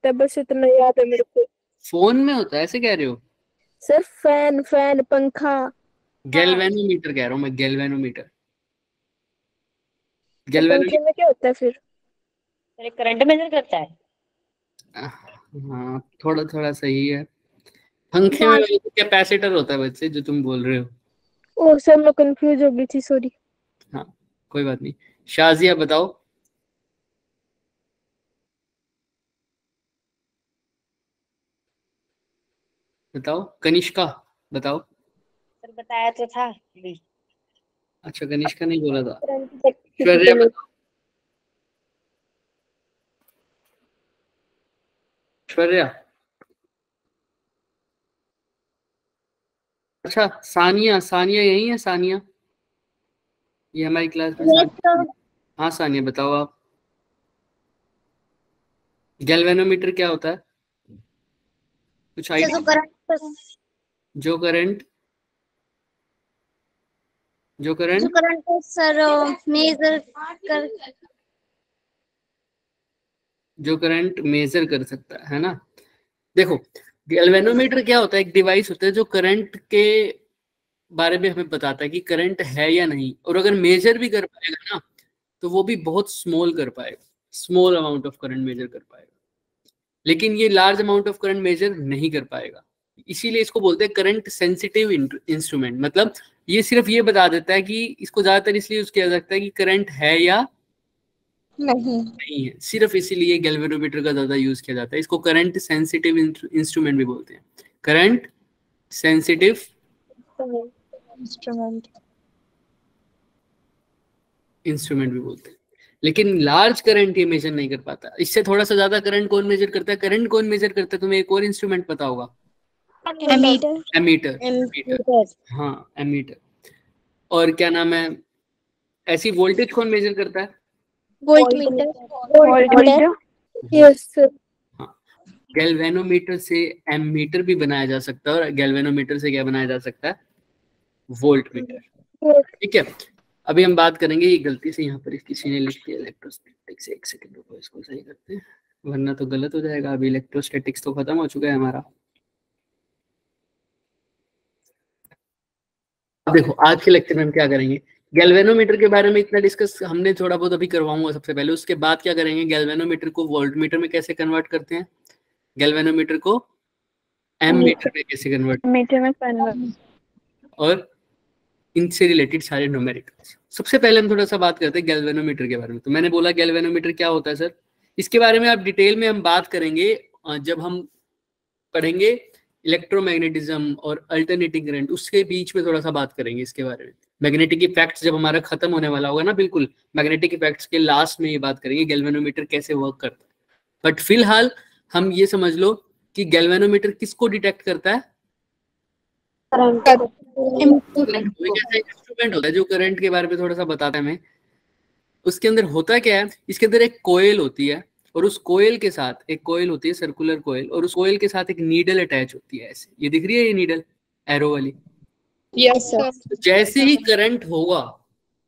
होता है, बस इतना याद है मेरे को। फोन में होता है ऐसे कह रहे हो? सर फैन फैन पंखा। गैल्वेनोमीटर कह रहा हूँ मैं, गैल्वेनोमीटर। तो गैल्वेनो पंखे में क्या होता है फिर? अरे करंट मेजर करता है। हाँ थोड़ा थोड़ा सही है। पंखे में कैपेसिटर होता है बच्चे, जो तुम बोल रहे हो। ओ सर मैं कंफ्यूज हो गई थी, सॉरी। हाँ कोई बात नहीं। शाजिया बताओ। बताओ कनिष्का, बताओ। सर बताया तो था अभी। अच्छा कनिष्का नहीं बोला था। किसी ऐश्वर्या को नहीं। बताओ। ऐश्वर्या। अच्छा सानिया, सानिया यही है सानिया? ये हमारी क्लास में सानिया। हाँ सानिया बताओ आप। गैल्वेनोमीटर क्या होता है? कुछ आइडिया? जो करंट, जो करंट सर मेजर कर जो करंट मेजर कर सकता है ना। देखो गैल्वेनोमीटर क्या होता है, एक डिवाइस होता है जो करंट के बारे में हमें बताता है कि करंट है या नहीं, और अगर मेजर भी कर पाएगा ना तो वो भी बहुत स्मॉल कर पाएगा, small amount of current measure कर पाएगा, लेकिन ये large amount of current measure नहीं कर पाएगा। इसीलिए इसको बोलते हैं करंट सेंसिटिव इंस्ट्रूमेंट। मतलब ये सिर्फ ये बता देता है कि इसको ज्यादातर इसलिए यूज किया जाता है कि करंट है या नहीं है, सिर्फ इसीलिए गैल्वेनोमीटर का ज्यादा यूज किया जाता है। इसको करंट सेंसिटिव इंस्ट्रूमेंट भी बोलते हैं, करंट सेंसिटिव इंस्ट्रूमेंट भी बोलते हैं। लेकिन लार्ज करंट ये मेजर नहीं कर पाता। इससे थोड़ा सा ज्यादा करंट कौन मेजर करता है? करंट कौन मेजर करता है? तुम्हें एक और इंस्ट्रूमेंट पता होगा, एमीटर। एमीटर। हाँ एमीटर। और क्या नाम है, ऐसी वोल्टेज कौन मेजर करता है? वोल्टमीटर। Yes sir. हाँ गैल्वेनोमीटर से एमीटर भी बनाया जा सकता है, और गैल्वेनोमीटर से क्या बनाया जा सकता है? वोल्टमीटर। ठीक है, अभी हम बात करेंगे, ये गलती से यहाँ पर किसी ने लिख दिया इलेक्ट्रोस्टैटिक्स। एक सेकंड रुको, इसको सही करते हैं वरना तो गलत हो जाएगा। अभी इलेक्ट्रोस्टैटिक्स तो खत्म हो चुका है हमारा। अब देखो आज के लेक्चर में हम क्या करेंगे, गैल्वेनोमीटर के बारे में इतना डिस्कस हमने थोड़ा बहुत अभी करवाऊंगा सबसे पहले। उसके बाद क्या करेंगे, गैल्वेनोमीटर को वोल्टमीटर में कैसे कन्वर्ट करते हैं, गैल्वेनोमीटर को एमीटर में कैसे कन्वर्ट, मीटर में कन्वर्ट, और इनसे रिलेटेड सारे न्यूमेरिकल्स। सबसे पहले हम थोड़ा सा बात करते हैं गैल्वेनोमीटर के बारे में। तो मैंने बोला गैल्वेनोमीटर क्या होता है सर, इसके बारे में आप डिटेल में हम बात करेंगे जब हम पढ़ेंगे इलेक्ट्रोमैग्नेटिज्म और अल्टरनेटिंग करंट, उसके बीच में थोड़ा सा बात करेंगे इसके बारे में। मैग्नेटिक इफेक्ट्स जब हमारा खत्म होने वाला होगा ना, बिल्कुल मैग्नेटिक इफेक्ट्स के लास्ट में ये बात करेंगे गैल्वेनोमीटर कैसे वर्क करता है। बट फिलहाल हम ये समझ लो कि गैल्वेनोमीटर किसको डिटेक्ट करता है? इंस्ट्रूमेंट होता है जो करंट के बारे में थोड़ा सा बताता है हमें। उसके अंदर होता क्या है, इसके अंदर एक कोयल होती है, और उस कोयल के साथ एक कोयल होती है, सर्कुलर कोयल, और उस कोयल के साथ एक नीडल अटैच होती है। ऐसे ये दिख रही है ये नीडल, एरो वाली। Yes sir. तो जैसे ही करंट होगा,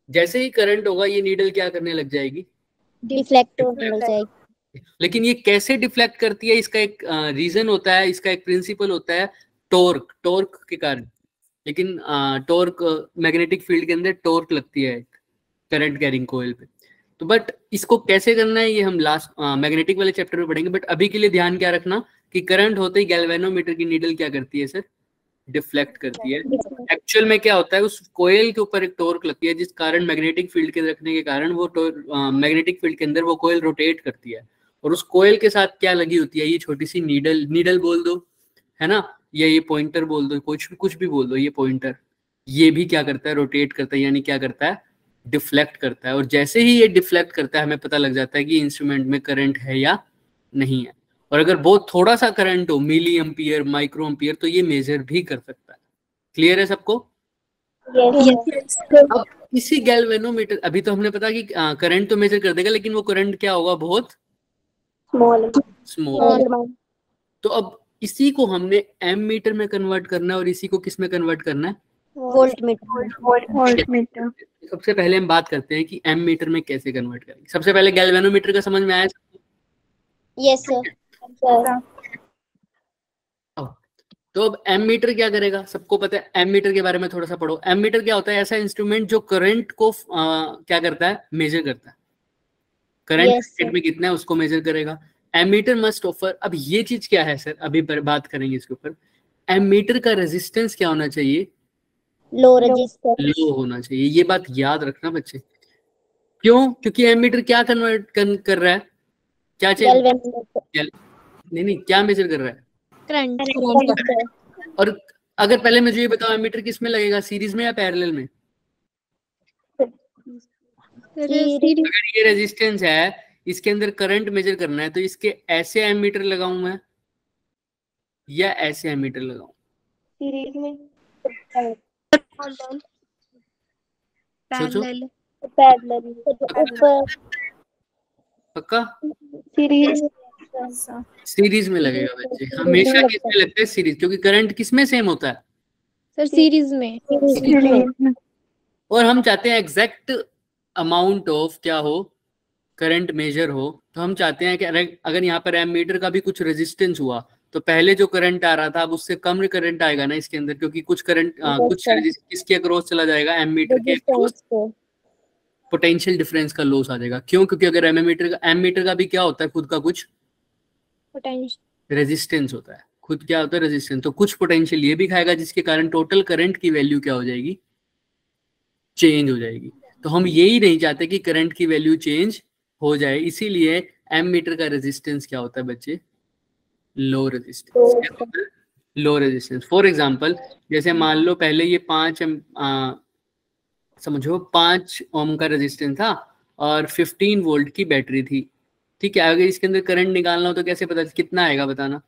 जैसे ही करंट होगा, ये नीडल क्या करने लग जाएगी? डिफ्लेक्ट होने लग जाएगी। लेकिन ये कैसे डिफ्लेक्ट करती है, इसका एक रीजन होता है, इसका एक प्रिंसिपल होता है, टॉर्क, टॉर्क के कारण। लेकिन टॉर्क, मैग्नेटिक फील्ड के अंदर टॉर्क लगती है करंट कैरिंग कोयल पे। तो बट इसको कैसे करना है ये हम लास्ट मैग्नेटिक वाले चैप्टर में पढ़ेंगे। बट अभी के लिए ध्यान क्या रखना कि करंट होते ही गैल्वेनोमीटर की नीडल क्या करती है सर? डिफ्लेक्ट करती है। एक्चुअल में क्या होता है, उस कोयल के ऊपर एक टॉर्क लगती है, जिस कारण मैग्नेटिक फील्ड के रखने के कारण वो मैग्नेटिक फील्ड के अंदर वो कोयल रोटेट करती है। और उस कोयल के साथ क्या लगी होती है, ये छोटी सी नीडल, नीडल बोल दो है ना, या ये पॉइंटर बोल दो, कुछ भी बोल दो, ये पॉइंटर, ये भी क्या करता है? रोटेट करता है, यानी क्या करता है? डिफ्लेक्ट करता है। और जैसे ही ये डिफ्लेक्ट करता है, हमें पता लग जाता है कि इंस्ट्रूमेंट में करंट है या नहीं है। और अगर बहुत थोड़ा सा करंट हो, मिली एम्पियर, माइक्रो एम्पियर, तो ये मेजर भी कर सकता है। क्लियर है सबको? अब इसी गैल्वेनोमीटर, अभी तो हमने पता कि करंट तो मेजर कर देगा, लेकिन वो करंट क्या होगा? बहुत स्मॉल। तो अब इसी को हमने एम मीटर में कन्वर्ट करना है, और इसी को किस में कन्वर्ट करना है? वोल्टमीटर। सबसे पहले हम बात करते हैं कि एम मीटर में कैसे कन्वर्ट करेंगे। सबसे पहले गैल्वेनोमीटर का समझ में आया? Yes sir. sir. तो अब एमीटर क्या करेगा, सबको पता है। एमीटर के बारे में थोड़ा सा पढ़ो। एमीटर क्या होता है? ऐसा इंस्ट्रूमेंट जो करंट को क्या करता है? मेजर करता है। Current Yes, sir. में कितना है उसको मेजर करेगा। एमीटर मस्ट ऑफर, अब ये चीज क्या है सर, अभी बात करेंगे इसके ऊपर। एमीटर का रेजिस्टेंस क्या होना चाहिए? Low resistance. लो होना चाहिए। ये बात याद रखना बच्चे। क्यों? क्योंकि एमीटर क्या कन्वर्ट कर रहा है? क्या चेंज? Galvanometer. नहीं, क्या मेजर कर रहा है? Current. और अगर पहले मुझे ये बताओ, एमीटर किस में लगेगा, सीरीज में या पैरेलल में? Series. अगर ये रेजिस्टेंस है, इसके अंदर करंट मेजर करना है, तो इसके ऐसे एमीटर लगाऊं मैं या ऐसे एमीटर लगाऊं? सीरीज में सोचो। पैरेलल पक्का सीरीज सीरीज में लगेगा बच्चे, हमेशा किसमें लगता है? सीरीज, क्योंकि करंट किसमें सेम होता है? सर सीरीज में और हम चाहते हैं एग्जैक्ट अमाउंट ऑफ क्या हो, करंट मेजर हो। तो हम चाहते हैं कि अगर यहाँ पर एमीटर का भी कुछ रेजिस्टेंस हुआ, तो पहले जो करंट आ रहा था अब उससे कम करंट आएगा ना इसके अंदर, क्योंकि कुछ करंट कुछ किसके अक्रॉस चला जाएगा? एमीटर के अक्रॉस। पोटेंशियल डिफरेंस का लॉस आ जाएगा। क्यों? क्योंकि अगर एमीटर का भी क्या होता है, खुद का कुछ रेजिस्टेंस होता है। खुद क्या होता है? रेजिस्टेंस। तो कुछ पोटेंशियल ये भी खाएगा, जिसके कारण टोटल करंट की वैल्यू क्या हो जाएगी? चेंज हो जाएगी। तो हम यही नहीं चाहते कि करंट की वैल्यू चेंज हो जाए, इसीलिए एमीटर का रेजिस्टेंस क्या होता है बच्चे? Low resistance. Low resistance. For example, जैसे मान लो पहले ये 5 ओम का रेजिस्टेंस था और 15 वोल्ट की बैटरी थी। ठीक है, अगर इसके अंदर करंट निकालना हो तो कैसे पता कितना आएगा, बताना?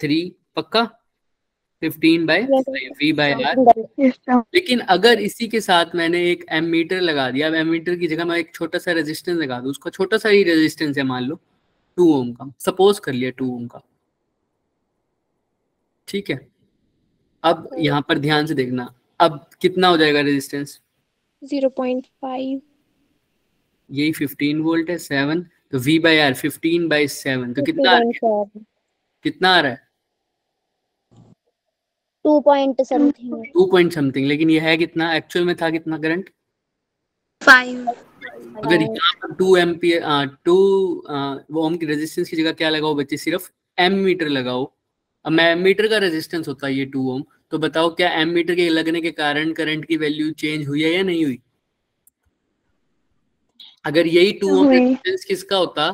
3 पक्का। 15/V/R। लेकिन अगर इसी के साथ मैंने एक एमीटर लगा दिया, अब एमीटर की जगह मैं एक छोटा सा रेजिस्टेंस लगा दूं, उसका छोटा सा ही रेजिस्टेंस है, मान लो 2 ओम का, सपोज कर लिया 2 ओम का। ठीक है, अब यहाँ पर ध्यान से देखना, अब कितना हो जाएगा रेजिस्टेंस? 0.5 यही 15 वोल्ट है, 7, तो V/R 15/7, तो कितना आ रहा है? कितना आ रहा है? 2 point something. 2 point something. लेकिन ये है कितना? एक्चुअल में था कितना करंट? 5 अगर यहाँ पर 2 एम्पियर 2 ओम की रेजिस्टेंस की जगह क्या लगाओ बच्चे? सिर्फ एमीटर लगाओ। अब मैं एमीटर का रेजिस्टेंस होता है ये 2 ओम, तो बताओ क्या एमीटर के लगने के कारण करंट की वैल्यू चेंज हुई है या नहीं हुई? अगर यही 2 ओम रेजिस्टेंस किसका होता?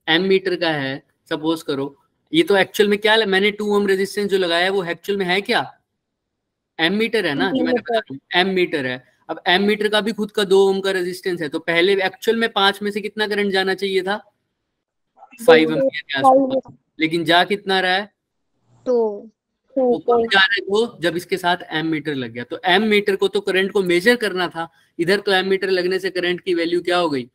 एमीटर का है, सपोज करो। ये तो एक्चुअल में क्या है, मैंने 2 ओम रेजिस्टेंस जो लगाया है वो एक्चुअल में है क्या? एमीटर है ना, जो मैंने बताया एमीटर है। अब एमीटर का भी खुद का 2 ओम का रेजिस्टेंस है, तो पहले एक्चुअल में 5 में से कितना करंट जाना चाहिए था? 5 एम्पियर के आसपास। लेकिन जा कितना रहा है? वो कब जा रहा है? वो जब इसके साथ एमीटर लग गया। तो एमीटर को तो करंट को मेजर करना था, इधर तो एमीटर लगने से करंट की वैल्यू क्या हो गई?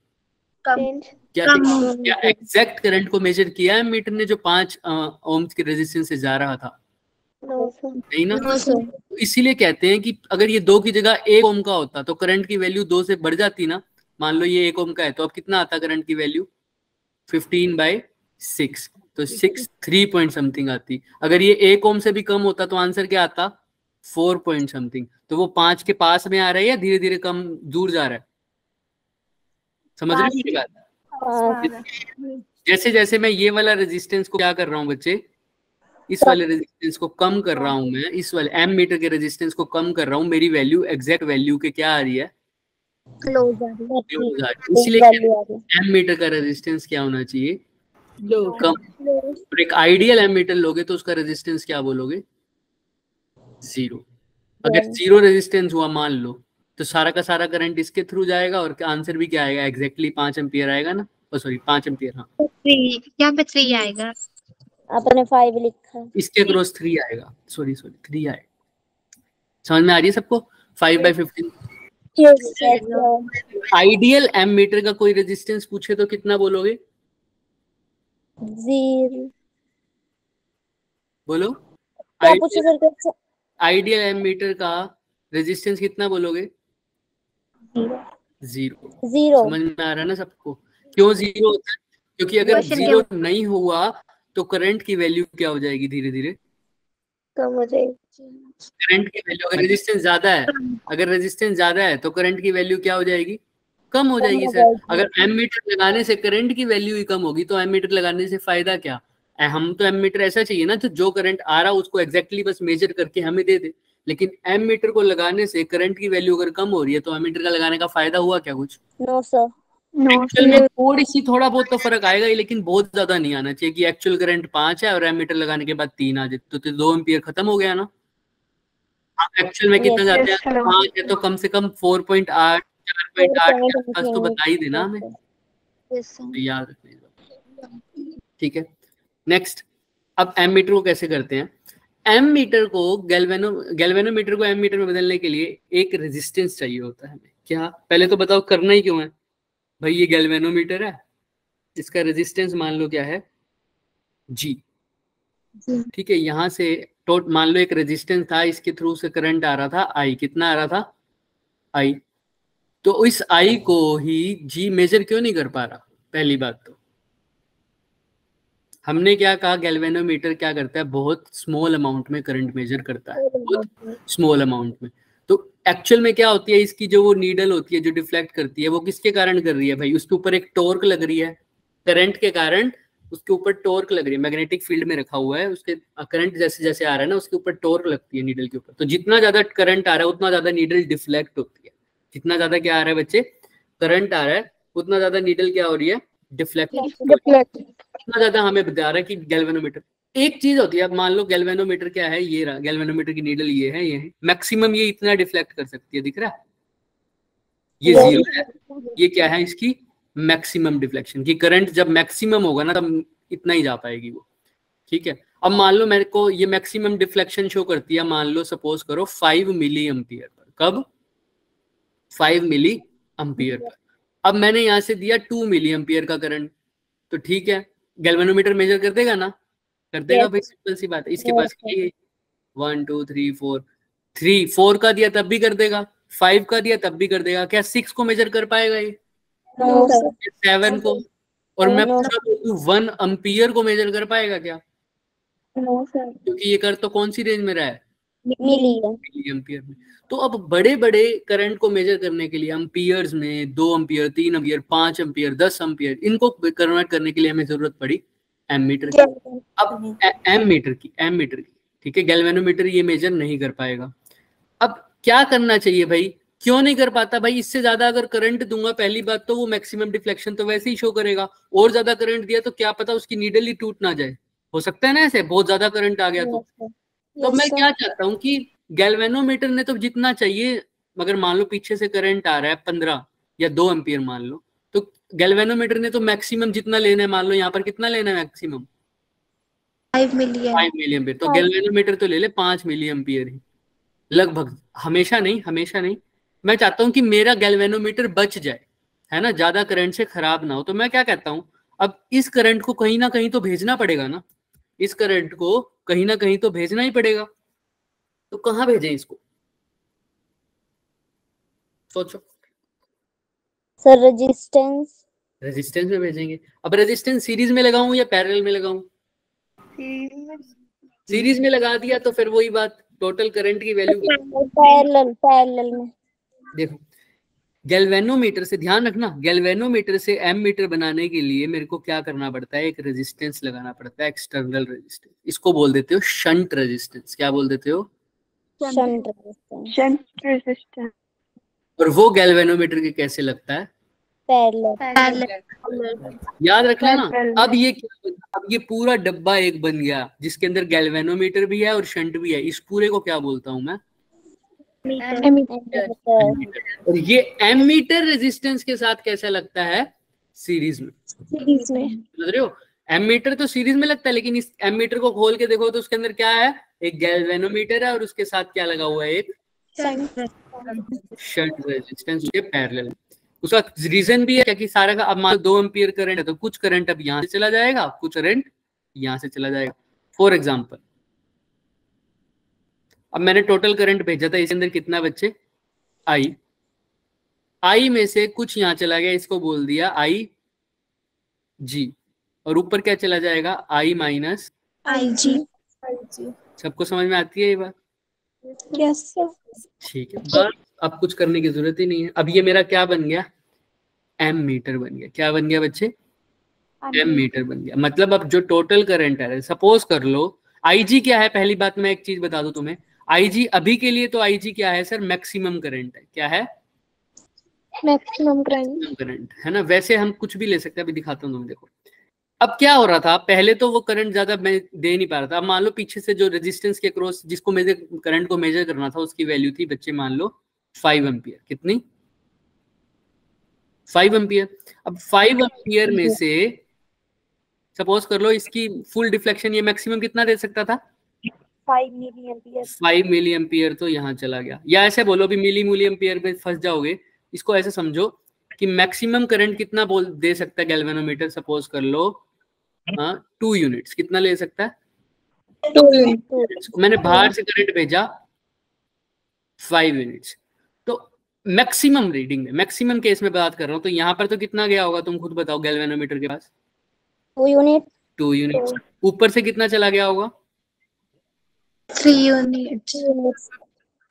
क्या एग्जैक्ट करंट को मेजर किया एमीटर ने जो 5 ओम के रेजिस्टेंस से जा रहा था? नहीं ना। तो इसीलिए कहते हैं कि अगर ये 2 की जगह 1 ओम का होता तो करंट की वैल्यू 2 से बढ़ जाती ना। मान लो ये 1 ओम का है, तो अब कितना आता करंट की वैल्यू? 15/6, तो 6 3 पॉइंट समथिंग आती। अगर ये 1 ओम से भी कम होता तो आंसर क्या आता? 4 पॉइंट समथिंग। तो वो 5 के पास में आ रहा है या धीरे धीरे कम दूर जा रहा है? समझ रहे मेरी बात? जैसे जैसे मैं ये वाला रेजिस्टेंस को क्या कर रहा हूँ बच्चे, इस वाले रेजिस्टेंस को कम कर रहा हूं मैं, इस वाले एमीटर के रेजिस्टेंस को कम कर रहा हूं, मेरी वैल्यू एग्जैक्ट वैल्यू के क्या आ रही है? क्लोज आ रही है। इसलिए एमीटर का रेजिस्टेंस क्या होना चाहिए? कम। और एक आइडियल एमीटर लोगे तो उसका रेजिस्टेंस क्या बोलोगे? 0। अगर 0 रेजिस्टेंस हुआ मान लो, तो सारा का सारा करंट इसके थ्रू जाएगा और आंसर भी क्या आएगा? एग्जैक्टली 5 एम्पियर आएगा ना। सॉरी 5 एम्पियर, हाँ यहाँ पे 3 आएगा। आपने 5 लिखा, इसके अक्रॉस 3 आएगा। सॉरी 3 आएगा। समझ में आ रही है सबको? 5/15। आइडियल एमीटर का कोई रेजिस्टेंस पूछे तो कितना बोलोगे? 0। बोलो। क्या पूछे सर? आइडियल एमीटर का रेजिस्टेंस कितना बोलोगे? 0। 0 समझ में आ रहा है ना सबको? क्यों 0 होता है? क्योंकि अगर Question 0 नहीं हुआ तो करंट की वैल्यू क्या हो जाएगी? धीरे धीरे कम हो जाएगी। करंट की वैल्यू, अगर रेजिस्टेंस ज्यादा है, अगर रेजिस्टेंस ज्यादा है तो करंट की वैल्यू क्या हो जाएगी? कम हो जाएगी सर। अगर एमीटर लगाने से करंट की वैल्यू ही कम होगी तो एमीटर लगाने से फायदा क्या? हम तो एमीटर ऐसा चाहिए ना तो जो करंट आ रहा उसको एग्जैक्टली बस मेजर करके हमें दे दे। लेकिन एमीटर को लगाने से करंट की वैल्यू अगर कम हो रही है तो एमीटर का लगाने का फायदा हुआ क्या कुछ? नो सर एक्चुअल में थोड़ा बहुत तो फर्क आएगा ही, लेकिन बहुत ज्यादा नहीं आना चाहिए कि एक्चुअल करंट 5 है और एमीटर लगाने के बाद 3 आ जाए तो 2 एम्पियर खत्म हो गया ना। एक्चुअल में कितना जाते हैं? 5 है तो कम से कम 4.8 4.8 के आसपास तो बता ही देना हमें, तो याद रखना। ठीक है, नेक्स्ट। अब एमीटर को कैसे करते हैं? एमीटर को गैल्वेनोमीटर को एमीटर में बदलने के लिए एक रेजिस्टेंस चाहिए होता है हमें। क्या? पहले तो बताओ करना ही क्यों है भाई? ये गैल्वेनोमीटर है, इसका रेजिस्टेंस मान लो क्या है? जी। ठीक है, यहां से मान लो एक रेजिस्टेंस था, इसके थ्रू से करंट आ रहा था आई। कितना आ रहा था? आई। तो इस आई को ही जी मेजर क्यों नहीं कर पा रहा? पहली बात तो हमने क्या कहा, गैल्वेनोमीटर क्या करता है? बहुत स्मॉल अमाउंट में करंट मेजर करता है, बहुत स्मॉल अमाउंट में। तो एक्चुअल में क्या होती है, इसकी जो वो नीडल होती है जो डिफ्लेक्ट करती है वो किसके कारण कर रही है भाई? उसके ऊपर एक टॉर्क लग रही है, करंट के कारण उसके ऊपर टॉर्क लग रही है। मैग्नेटिक फील्ड में रखा हुआ है, उसके करंट जैसे जैसे आ रहा है ना उसके ऊपर टॉर्क लगती है नीडल के ऊपर। तो जितना ज्यादा करंट आ रहा है उतना ज्यादा नीडल डिफ्लेक्ट होती है। जितना ज्यादा क्या आ रहा है बच्चे? करंट आ रहा है, उतना ज्यादा नीडल क्या हो रही है? डिफ्लेक्ट। इतना ज्यादा हमें बता रहा है कि गैल्वेनोमीटर एक चीज होती है। अब मान लो गैल्वेनोमीटर क्या है, ये रहा गैल्वेनोमीटर की नीडल, ये है मैक्सिमम ये इतना डिफ्लेक्ट कर सकती है, दिख रहा है? ये 0 है, ये क्या है इसकी मैक्सिमम डिफ्लेक्शन की। करंट जब मैक्सिमम होगा ना तब इतना ही जा पाएगी वो। ठीक है, अब मान लो मेरे को ये मैक्सिमम डिफ्लेक्शन शो करती है, मान लो सपोज करो 5 मिली एम्पियर पर। कब? 5 मिली एम्पियर पर। अब मैंने यहां से दिया 2 मिली एम्पियर का करंट, तो ठीक है, गैल्वेनोमीटर मेजर कर देगा ना? कर देगा भाई, सिंपल सी बात है। इसके पास क्या है? 1 2 3 4, 4 का दिया तब भी कर देगा, 5 का दिया तब भी कर देगा। क्या 6 को मेजर कर पाएगा ये? 7 को? और मैं पूछा तो 1 एम्पियर को मेजर कर पाएगा क्या? क्योंकि ये कर तो कौन सी रेंज में रहा है? मिली एम्पियर में। तो अब बड़े बड़े करंट को मेजर करने के लिए एम्पियर्स में 2 एम्पियर, 3 एम्पियर, 5 एम्पियर, 10 एम्पियर, इनको कन्वर्ट करने के लिए हमें जरूरत पड़ी एमीटर की। अब एमीटर की ठीक है, गैल्वेनोमीटर ये मेजर नहीं कर पाएगा। अब क्या करना चाहिए भाई? क्यों नहीं कर पाता भाई? इससे ज्यादा अगर करंट दूंगा, पहली बात तो वो मैक्सिमम डिफ्लेक्शन तो वैसे ही शो करेगा, और ज्यादा करंट दिया तो क्या पता उसकी नीडल ही टूट ना जाए। हो सकता है ना ऐसे, बहुत ज्यादा करंट आ गया तो मैं क्या चाहता हूँ कि गैल्वेनोमीटर ने तो जितना चाहिए, मगर मान लो पीछे से करंट आ रहा है 15 या 2 एम्पियर मान लो, तो गैल्वेनोमीटर ने तो मैक्सिमम जितना लेना है, मान लो यहाँ पर कितना लेना है मैक्सिमम? 5 milli ampere. तो गैल्वेनोमीटर तो ले ले 5 मिली एम्पियर ही लगभग। हमेशा नहीं। मैं चाहता हूं कि मेरा गैल्वेनोमीटर बच जाए, है ना, ज्यादा करंट से खराब ना हो। तो मैं क्या कहता हूं, अब इस करंट को कहीं ना कहीं तो भेजना पड़ेगा ना, इस करंट को कहीं ना कहीं तो भेजना ही पड़ेगा। तो कहां भेजें इसको? सोचो। सर रेजिस्टेंस में भेजेंगे। अब रेजिस्टेंस सीरीज में लगाऊं या पैरेलल में लगाऊं? सीरीज में लगा दिया तो फिर वही बात, टोटल करंट की वैल्यू। पैरेलल में देखो, गैल्वेनोमीटर से ध्यान रखना, गैल्वेनोमीटर से एमीटर बनाने के लिए मेरे को क्या करना पड़ता है? एक रेजिस्टेंस लगाना पड़ता है, एक्सटर्नल रेजिस्टेंस। इसको बोल देते हो शंट रेजिस्टेंस। क्या बोल देते हो? Shunt resistance. और वो गैल्वेनोमीटर के कैसे लगता है? पैरेलल। याद रख लेना। अब ये क्या बना? अब ये पूरा डब्बा एक बन गया जिसके अंदर गैल्वेनोमीटर भी है और शंट भी है। इस पूरे को क्या बोलता हूं मैं? और ये एमीटर रेजिस्टेंस के साथ कैसा लगता है? सीरीज में। समझ रहे हो? एमीटर तो सीरीज में लगता है, लेकिन इस एमीटर को खोल के देखो तो उसके अंदर क्या है? एक गैल्वेनोमीटर है और उसके साथ क्या लगा हुआ है? एक शंट रेजिस्टेंस के पैरेलल। उसका रीजन भी है कि सारा का, अब मान लो 2 एम्पियर करंट है तो कुछ करंट अब यहां से चला जाएगा, कुछ करंट यहां से चला जाएगा। फॉर एग्जाम्पल, अब मैंने टोटल करंट भेजा था, इसके अंदर कितना बच्चे? आई। आई में से कुछ यहाँ चला गया, इसको बोल दिया आई जी, और ऊपर क्या चला जाएगा, आई माइनस आई जी। सबको समझ में आती है ये बात? Yes sir. ठीक है, बस अब कुछ करने की जरूरत ही नहीं है। अब ये मेरा क्या बन गया, एम मीटर बन गया। क्या बन गया बच्चे, एम मीटर बन गया। मतलब अब जो टोटल करंट है, सपोज कर लो आईजी क्या है, पहली बात मैं एक चीज बता दूं तुम्हें, आईजी अभी के लिए तो आईजी क्या है सर, मैक्सिमम करंट है। क्या है, मैक्सिमम करंट करंट है ना। वैसे हम कुछ भी ले सकते हैं, अभी दिखाता हूँ तुम्हें। देखो अब क्या हो रहा था, पहले तो वो करंट ज्यादा मैं दे नहीं पा रहा था। अब मान लो पीछे से जो रेजिस्टेंस के क्रॉस जिसको मेजर करंट को मेजर करना था, उसकी वैल्यू थी बच्चे मान लो 5 एम्पियर। कितनी, 5 एम्पियर। अब 5 एम्पियर में से सपोज कर लो इसकी फुल डिफ्लेक्शन ये मैक्सिमम कितना दे सकता था, 5 मिली एम्पियर। 5 मिली एम्पियर तो यहाँ चला गया। या ऐसे बोलो भी मिली एम्पियर में फंस जाओगे, इसको ऐसे समझो कि मैक्सिमम करंट कितना बोल दे सकता है गैल्वेनोमीटर, सपोज कर लो 2 यूनिट्स। कितना ले सकता है, 2 यूनिट्स। मैंने बाहर से करंट भेजा 5 यूनिट्स, तो मैक्सिमम रीडिंग में, मैक्सिमम केस में बात कर रहा हूँ, तो यहाँ पर तो कितना गया होगा, तुम खुद बताओ गैल्वेनोमीटर के पास, 2 यूनिट। 2 यूनिट्स। ऊपर से कितना चला गया होगा, 3 यूनिट्स।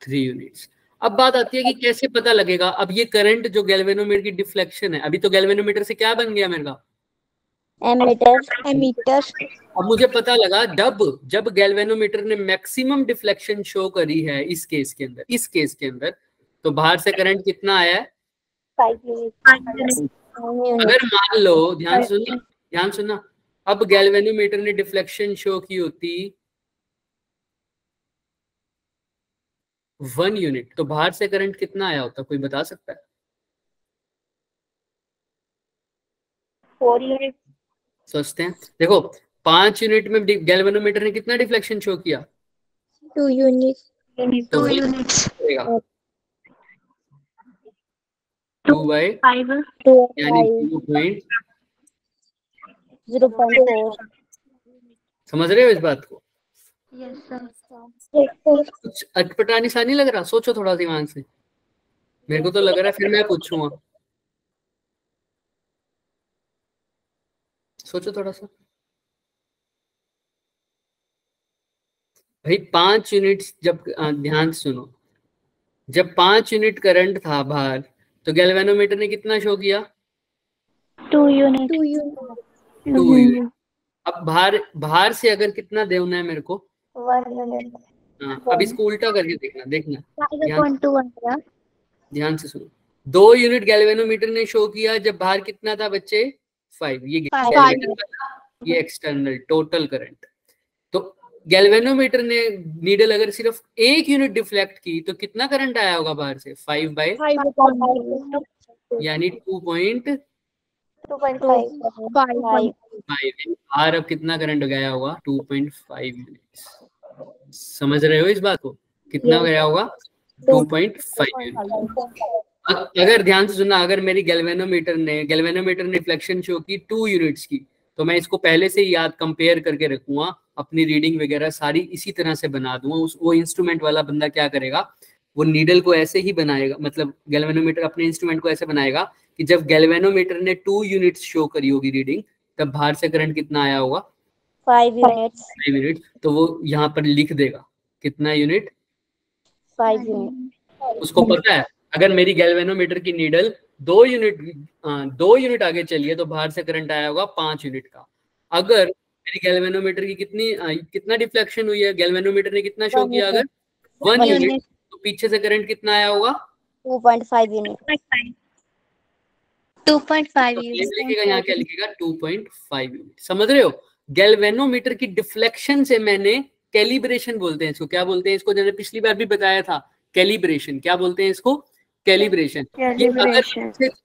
3 यूनिट्स। अब बात आती है कि कैसे पता लगेगा। अब ये करंट जो गैल्वेनोमीटर की डिफ्लेक्शन है, अभी तो गैल्वेनोमीटर से क्या बन गया मेरे का, एमीटर। अब मुझे पता लगा जब गैल्वेनोमीटर ने मैक्सिमम डिफ्लेक्शन शो करी है इस केस के अंदर, तो बाहर से करंट कितना आया है, 5 यूनिट। अगर मान लो, ध्यान सुनना, अब गैल्वेनोमीटर ने डिफ्लेक्शन शो की होती 1 यूनिट, तो बाहर से करंट कितना आया होता, कोई बता सकता है? 4 यूनिट। सोचते हैं। देखो 5 यूनिट में गैल्वेनोमीटर ने कितना डिफ्लेक्शन शो किया, 2 यूनिट। तो 2 यूनिट्स 2/5 यानी 0.4। समझ रहे हो इस बात को? Yes sir. कुछ अटपटा सा नहीं लग रहा, सोचो थोड़ा दिमाग से, मेरे को तो लग रहा है, फिर मैं पूछूंगा, सोचो थोड़ा सा भाई। 5 यूनिट जब ध्यान से सुनो, जब 5 यूनिट करंट था बाहर, तो गैल्वेनोमीटर ने कितना शो किया, 2 यूनिट। 2 यूनिट। अब बाहर से अगर कितना देना है मेरे को, 1 यूनिट। अब इसको उल्टा करके देखना ध्यान से सुनो। 2 यूनिट गैल्वेनोमीटर ने शो किया जब बाहर कितना था बच्चे, 5। ये एक्सटर्नल टोटल करंट। तो गैल्वेनोमीटर ने नीडल अगर सिर्फ 1 यूनिट डिफ्लेक्ट की तो कितना करंट आया होगा बाहर से, 5/5 यानी 2.5। बाहर अब कितना करंट गया होगा, 2.5 यूनिट्स। समझ रहे हो इस बात को, कितना गया होगा, 2.5 यूनिट। अगर ध्यान से सुनना, अगर मेरी गैल्वेनोमीटर ने रिफ्लेक्शन शो की 2 यूनिट्स की, तो मैं इसको पहले से ही याद कंपेयर करके रखूंगा, अपनी रीडिंग वगैरह सारी इसी तरह से बना दूंगा। वो इंस्ट्रूमेंट वाला बंदा क्या करेगा, वो नीडल को ऐसे ही बनाएगा, मतलब गैल्वेनोमीटर अपने इंस्ट्रूमेंट को ऐसे बनाएगा कि जब गैल्वेनोमीटर ने 2 यूनिट्स शो करी होगी रीडिंग, तब बाहर से करंट कितना आया होगा, 5 यूनिट। तो वो यहाँ पर लिख देगा कितना यूनिट, 5 यूनिट। उसको पता है अगर मेरी गैल्वेनोमीटर की नीडल 2 यूनिट आगे चलिए तो बाहर से करंट आया होगा 5 यूनिट का। अगर मेरी गैल्वेनोमीटर की कितना डिफ्लेक्शन हुई है, गैल्वेनोमीटर ने कितना शो किया, अगर 1 यूनिट, तो पीछे से करंट कितना आया होगा, 2.5 यूनिट। 2.5 लिखेगा यहाँ क्या लिखेगा, 2.5 यूनिट। समझ रहे हो, गैल्वेनोमीटर की डिफ्लेक्शन से मैंने कैलिब्रेशन बोलते हैं इसको, क्या बोलते हैं इसको, जैसे पिछली बार भी बताया था, कैलिब्रेशन। क्या बोलते हैं इसको, कैलिब्रेशन।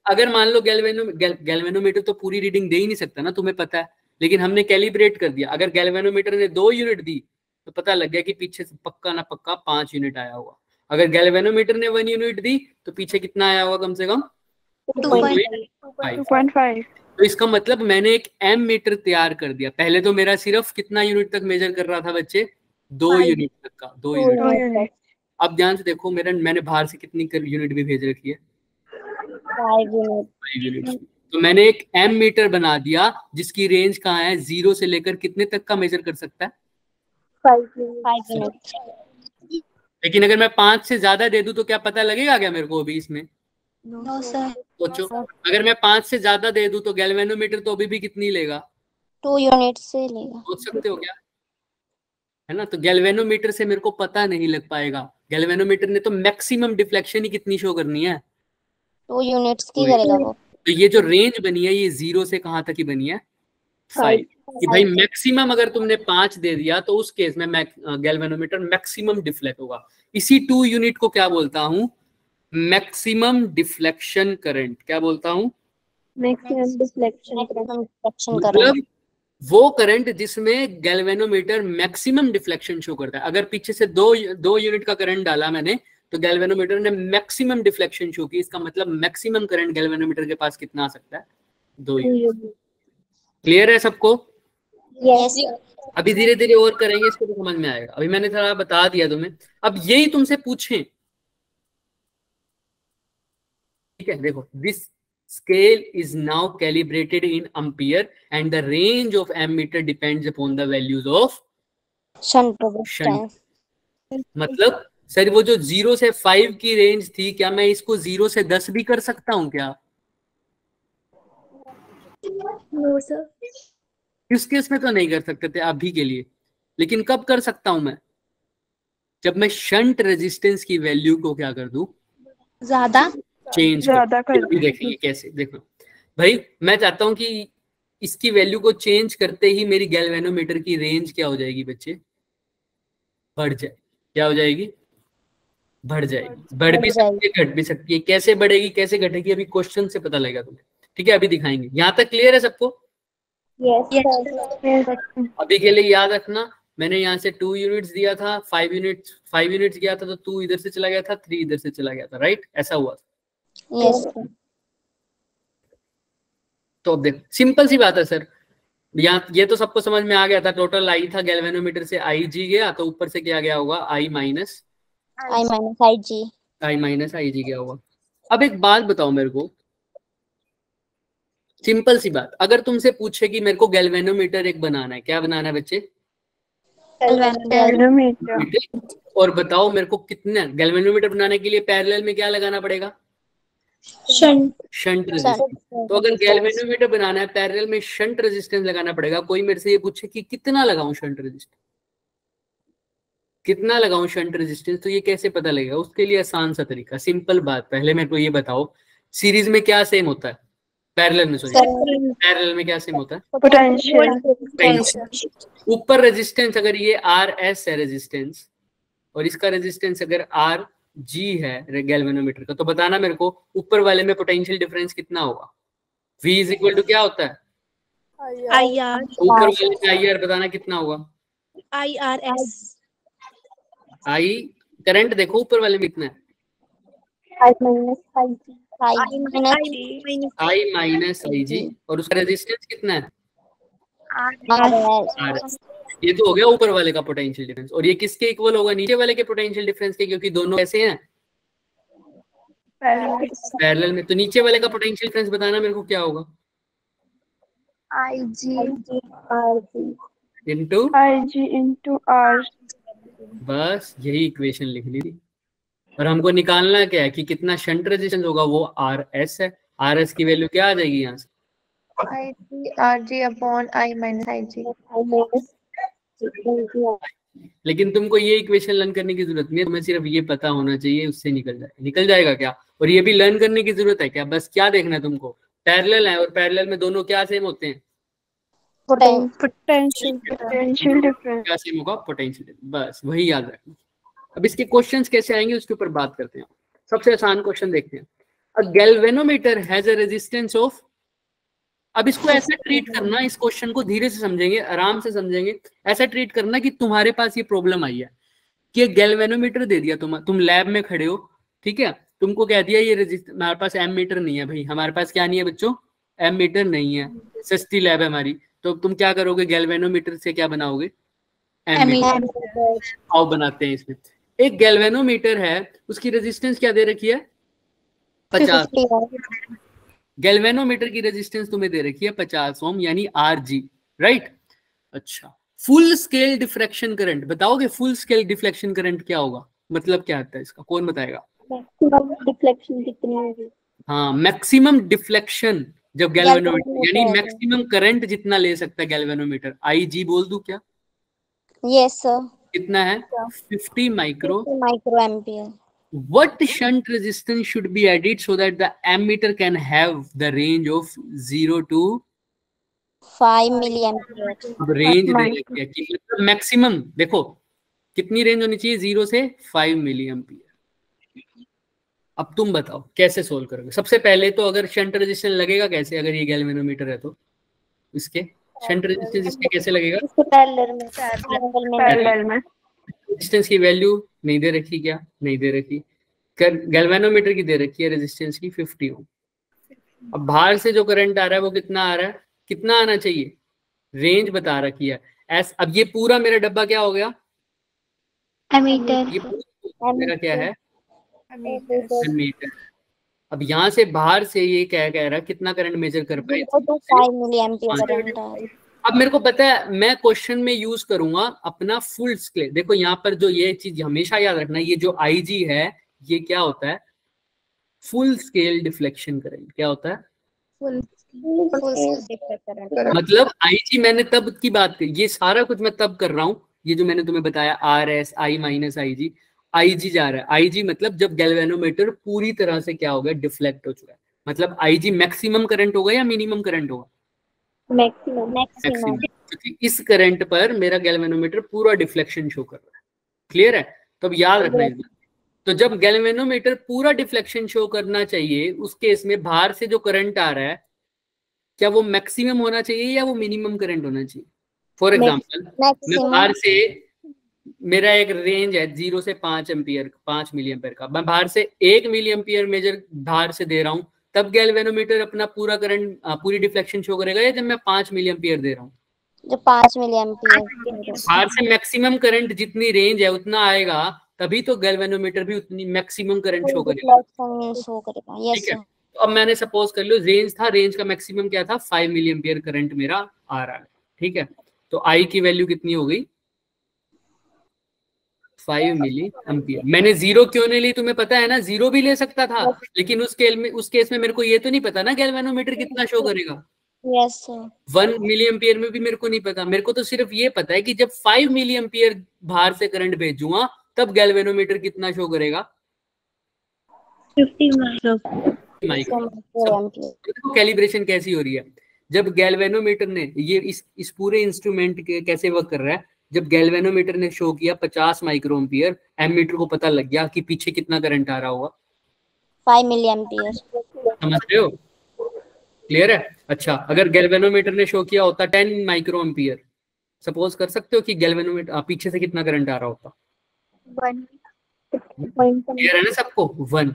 अगर मान लो गैल्वेनोमीटर तो पूरी रीडिंग दे ही नहीं सकता ना, तुम्हें पता है, लेकिन हमने कैलिब्रेट कर दिया। अगर गैल्वेनोमीटर ने 2 यूनिट दी तो पता लग गया कि पीछे से पक्का ना पक्का 5 यूनिट आया होगा। अगर गैल्वेनोमीटर ने 1 यूनिट दी तो पीछे कितना आया होगा, कम से कम 2.5। तो इसका मतलब मैंने एक एम मीटर तैयार कर दिया। पहले तो मेरा सिर्फ कितना यूनिट तक मेजर कर रहा था बच्चे, 2 यूनिट तक का, 2 यूनिट। अब ध्यान से देखो, मैंने बाहर से कितनी यूनिट भी भेज रखी है, 5 यूनिट। 5 यूनिट्स। तो मैंने एक एम मीटर बना दिया जिसकी रेंज कहाँ है, 0 से लेकर कितने तक का मेजर कर सकता है? 5 यूनिट। लेकिन अगर मैं 5 से ज्यादा दे दूं तो क्या पता लगेगा क्या मेरे को अभी इसमें? No sir. सोचो, अगर मैं 5 से ज्यादा दे दूं तो गैल्वेनोमीटर तो अभी भी कितनी लेगा? 2 यूनिट से लेगा। सोच सकते हो क्या? है ना, तो गैल्वेनोमीटर से मेरे को पता नहीं लग पाएगा। गैल्वेनोमीटर ने तो मैक्सिमम डिफ्लेक्शन ही कितनी शो करनी है? 2 यूनिट्स की करेगा वो। तो ये जो रेंज बनी है ये 0 से कहां तक की बनी है? 5। कि भाई मैक्सिमम अगर तुमने 5 दे दिया तो उस केस में गैल्वेनोमीटर मैक्सिमम डिफ्लेक्ट होगा। इसी 2 यूनिट को क्या बोलता हूं? Maximum deflection current. क्या बोलता हूं? मैक्सिमम डिफ्लेक्शन मतलब वो करंट जिसमें गैल्वेनोमीटर मैक्सिमम डिफ्लेक्शन शो करता है। अगर पीछे से दो यूनिट का करंट डाला मैंने तो गैल्वेनोमीटर ने मैक्सिमम डिफ्लेक्शन शो की। इसका मतलब मैक्सिमम करंट गैल्वेनोमीटर के पास कितना आ सकता है? 2 यूनिट। क्लियर है सबको? यस। अभी धीरे धीरे और करेंगे, इसको तो समझ में आएगा। अभी मैंने थोड़ा बता दिया तुम्हें। अब यही तुमसे पूछें, ठीक है, देखो, this scale is now calibrated in ampere and the range of ammeter depends upon the values of shunt resistance. मतलब सर वो जो 0 से 5 की रेंज थी, क्या मैं इसको 0 से 10 भी कर सकता हूं क्या? No sir. इस केस में तो नहीं कर सकते थे अभी के लिए, लेकिन कब कर सकता हूं मैं? जब मैं शंट रेजिस्टेंस की वैल्यू को क्या कर दूं? ज्यादा चेंज कर। देखेंगे कैसे। देखो भाई, मैं चाहता हूं कि इसकी वैल्यू को चेंज करते ही मेरी गैल्वेनोमीटर की रेंज क्या हो जाएगी बच्चे? बढ़ जाए। क्या हो जाएगी? बढ़ जाएगी। बढ़ भी सकती है, घट भी सकती है। कैसे बढ़ेगी कैसे घटेगी अभी क्वेश्चन से पता लगेगा तुम्हें, ठीक है? अभी दिखाएंगे। यहाँ तक क्लियर है सबको? यस। अभी के लिए याद रखना, मैंने यहाँ से 2 यूनिट्स दिया था, 5 यूनिट्स गया था, तो 2 इधर से चला गया था, 3 इधर से चला गया था, राइट? ऐसा हुआ था। यस। तो अब देख, सिंपल सी बात है सर। यहाँ ये तो सबको समझ में आ गया था। टोटल आई था गैल्वेनोमीटर से, आई जी गया, तो ऊपर से क्या गया होगा? आई माइनस आई जी गया होगा। अब एक बात बताओ मेरे को, सिंपल सी बात, अगर तुमसे पूछे कि मेरे को गैल्वेनोमीटर एक बनाना है, क्या बनाना है बच्चे? गैल्वेनोमीटर। और बताओ मेरे को कितना गैल्वेनोमीटर बनाने के लिए पैरेलल में क्या लगाना पड़ेगा? Shunt resistance. तो अगर गैल्वेनोमीटर बनाना है पैरेलल में शंट रेजिस्टेंस लगाना पड़ेगा। कोई मेरे से ये पूछे कि कितना लगाऊं शंट रेजिस्टेंस, कितना लगाऊं शंट रेजिस्टेंस, तो ये कैसे पता लगेगा? उसके लिए आसान सा तरीका, सिंपल बात। पहले मेरे को ये बताओ, सीरीज में क्या सेम होता है? पैरेलल में, सॉरी, पैरेलल में क्या सेम होता है? पोटेंशियल। ऊपर रेजिस्टेंस अगर ये आर एस है रेजिस्टेंस, और इसका रेजिस्टेंस अगर आर जी है गैल्वेनोमीटर का, तो बताना मेरे को ऊपर वाले में पोटेंशियल डिफरेंस कितना होगा? V इज इक्वल टू क्या होता है? IR। ऊपर वाले में IR बताना कितना होगा? IRS। आई करंट देखो ऊपर वाले में कितना है? I माइनस आई जी। और उसका रेजिस्टेंस कितना है? RS। ये तो हो गया ऊपर वाले का पोटेंशियल डिफरेंस। और ये किसके इक्वल होगा? नीचे वाले के पोटेंशियल डिफरेंस के, क्योंकि दोनों ऐसे हैं पैरेलल में। तो नीचे वाले का पोटेंशियल डिफरेंस बताना मेरे को क्या होगा? IG into R। बस यही इक्वेशन लिख ली थी। और हमको निकालना क्या है कि कितना शंट रेजिस्टेंस होगा, वो RS है। RS की वैल्यू क्या आ जाएगी यहाँ से? RG upon I minus IG। लेकिन तुमको ये इक्वेशन लर्न करने की जरूरत नहीं है, तुम्हें सिर्फ ये पता होना चाहिए, उससे निकल जाएगा क्या? और ये भी लर्न करने की जरूरत है क्या? बस क्या देखना है तुमको? पैरेलल है, और पैरेलल में दोनों क्या सेम होते हैं? Potential difference. क्या सेम होगा? पोटेंशियल। बस वही याद रखना। अब इसके क्वेश्चंस कैसे आएंगे उसके ऊपर बात करते हैं। सबसे आसान क्वेश्चन देखते हैं। अ galvanometer has a resistance of. अब इसको ऐसा ट्रीट करना, इस क्वेश्चन को धीरे से समझेंगे, आराम से समझेंगे। ऐसा ट्रीट करना कि तुम्हारे पास ये प्रॉब्लम आई है कि गैल्वेनोमीटर दे दिया, तुम लैब में खड़े हो, ठीक है, तुमको कह दिया ये रेजिस्टेंस, हमारे पास एम मीटर नहीं है। भाई हमारे पास क्या नहीं है बच्चों? एम मीटर नहीं है, सस्ती लैब है हमारी। तो तुम क्या करोगे? गैल्वेनोमीटर से क्या बनाओगे? Ammeter. आओ बनाते हैं इसमें। एक गैल्वेनोमीटर है, उसकी रेजिस्टेंस क्या दे रखी है? 50। 50 गैल्वेनोमीटर की रेजिस्टेंस तुम्हें दे रखी है 50 ओम यानी RG, राइट। अच्छा, फुल स्केल डिफ्लेक्शन करंट बताओगे? फुल स्केल डिफ्लेक्शन करंट क्या होगा, मतलब क्या आता है इसका, कौन बताएगा? डिफ्लेक्शन कितनी होगी? हाँ, मैक्सिमम डिफ्लेक्शन जब गैल्वेनोमीटर यानी गैल्वेनोमीटर। मैक्सिमम करंट जितना ले सकता है गैल्वेनोमीटर, IG बोल दूं क्या? Yes sir. कितना है? 50 micro. 50 micro ampere. What shunt resistance should be added so that the ammeter can have the range of 0 to 5 milli ampere. अब रेंज दे रखी है कि मतलब मैक्सिमम देखो कितनी रेंज होनी चाहिए, 0 से 5 मिली एम्पियर। अब तुम बताओ कैसे सोल्व करोगे? सबसे पहले तो अगर शंट रेजिस्टेंस लगेगा कैसे, अगर ये गैल्वेनोमीटर है तो इसके शंट रेजिस्टेंस इसके कैसे लगेगा? इसके पैरेलल में। रेजिस्टेंस की वैल्यू नहीं दे रखी क्या? नहीं दे रखी। गैल्वेनोमीटर की दे रखी है रेजिस्टेंस की 50 ओम। अब बाहर से जो करंट आ रहा है वो कितना आ रहा है, कितना आना चाहिए? रेंज बता रखी है एस। अब ये पूरा मेरा डब्बा क्या हो गया? एमीटर। ये पूरा मेरा क्या है? एमीटर। एमीटर। अब यहाँ से बाहर से ये क्या कह रहा है, कितना करंट मेजर कर पाए? 5 मिली एम्पियर करंट आ रहा है। अब मेरे को पता है मैं क्वेश्चन में यूज करूंगा अपना फुल स्केल। देखो यहाँ पर जो ये चीज हमेशा याद रखना, ये जो IG है ये क्या होता है? Full scale deflection current. क्या होता है? मतलब IG मैंने तब की बात की, ये सारा कुछ मैं तब कर रहा हूँ, ये जो मैंने तुम्हें बताया RS I माइनस IG जा रहा है। IG मतलब जब गैल्वेनोमीटर पूरी तरह से क्या हो गया, डिफ्लेक्ट हो चुका है। मतलब IG मैक्सिमम करंट होगा या मिनिमम करंट होगा? मैक्सिमम। क्योंकि इस करंट पर मेरा गैल्वेनोमीटर पूरा डिफ्लेक्शन शो कर रहा है। क्लियर है? तो अब याद रखना इस बात। तो जब गैल्वेनोमीटर पूरा डिफ्लेक्शन शो करना चाहिए उस केस में बाहर से जो करंट आ रहा है क्या वो मैक्सिमम होना चाहिए या वो मिनिमम करंट होना चाहिए? फॉर एग्जाम्पल मैं बाहर से, मेरा एक रेंज है 0 से 5 एम्पियर, 5 मिली एम्पियर का, मैं बाहर से 1 मिली एम्पियर मेजर बाहर से दे रहा हूँ, तब गैल्वेनोमीटर अपना पूरा करंट पूरी डिफ्लेक्शन शो करेगा, या जब मैं 5 मिली एम्पियर दे रहा हूँ? जो 5 मिली एम्पियर। बाहर से मैक्सिमम करंट जितनी रेंज है उतना आएगा, तभी तो गैल्वेनोमीटर भी उतनी मैक्सिमम करंट शो करेगा। यस ठीक है? सर। तो अब मैंने सपोज कर लो रेंज था, रेंज का मैक्सिमम क्या था? 5 मिली एम्पियर करंट मेरा आ रहा है। ठीक है, तो आई की वैल्यू कितनी हो गई? 5 मिली एम्पियर। मैंने 0 क्यों नहीं ली तुम्हें पता है ना? 0 भी ले सकता था, लेकिन उस केस में मेरे को ये तो नहीं पता ना गैल्वेनोमीटर कितना शो करेगा। Yes sir. 1 मिली एम्पियर में भी मेरे को नहीं पता, मेरे को तो सिर्फ ये पता है कि जब 5 मिली एम्पियर बाहर से करंट भेजूंगा तब गैल्वेनोमीटर कितना शो करेगा? 50 माइक्रो। देखो कैलिब्रेशन कैसी हो रही है। जब गैल्वेनोमीटर ने ये इस पूरे इंस्ट्रूमेंट के कैसे वर्क कर रहा है, जब गैल्वेनोमीटर ने शो किया 50 माइक्रो एम्पियर, एमीटर को पता लग गया कि पीछे कितना करंट आ रहा होगा, 5 मिली एम्पियर। समझ रहे हो? क्लियर है? अच्छा, अगर गैल्वेनोमीटर ने शो किया होता 10 माइक्रो एम्पियर, सपोज कर सकते हो कि गैल्वेनोमीटर पीछे से कितना करंट आ रहा होता? क्लियर है ना सबको? 1।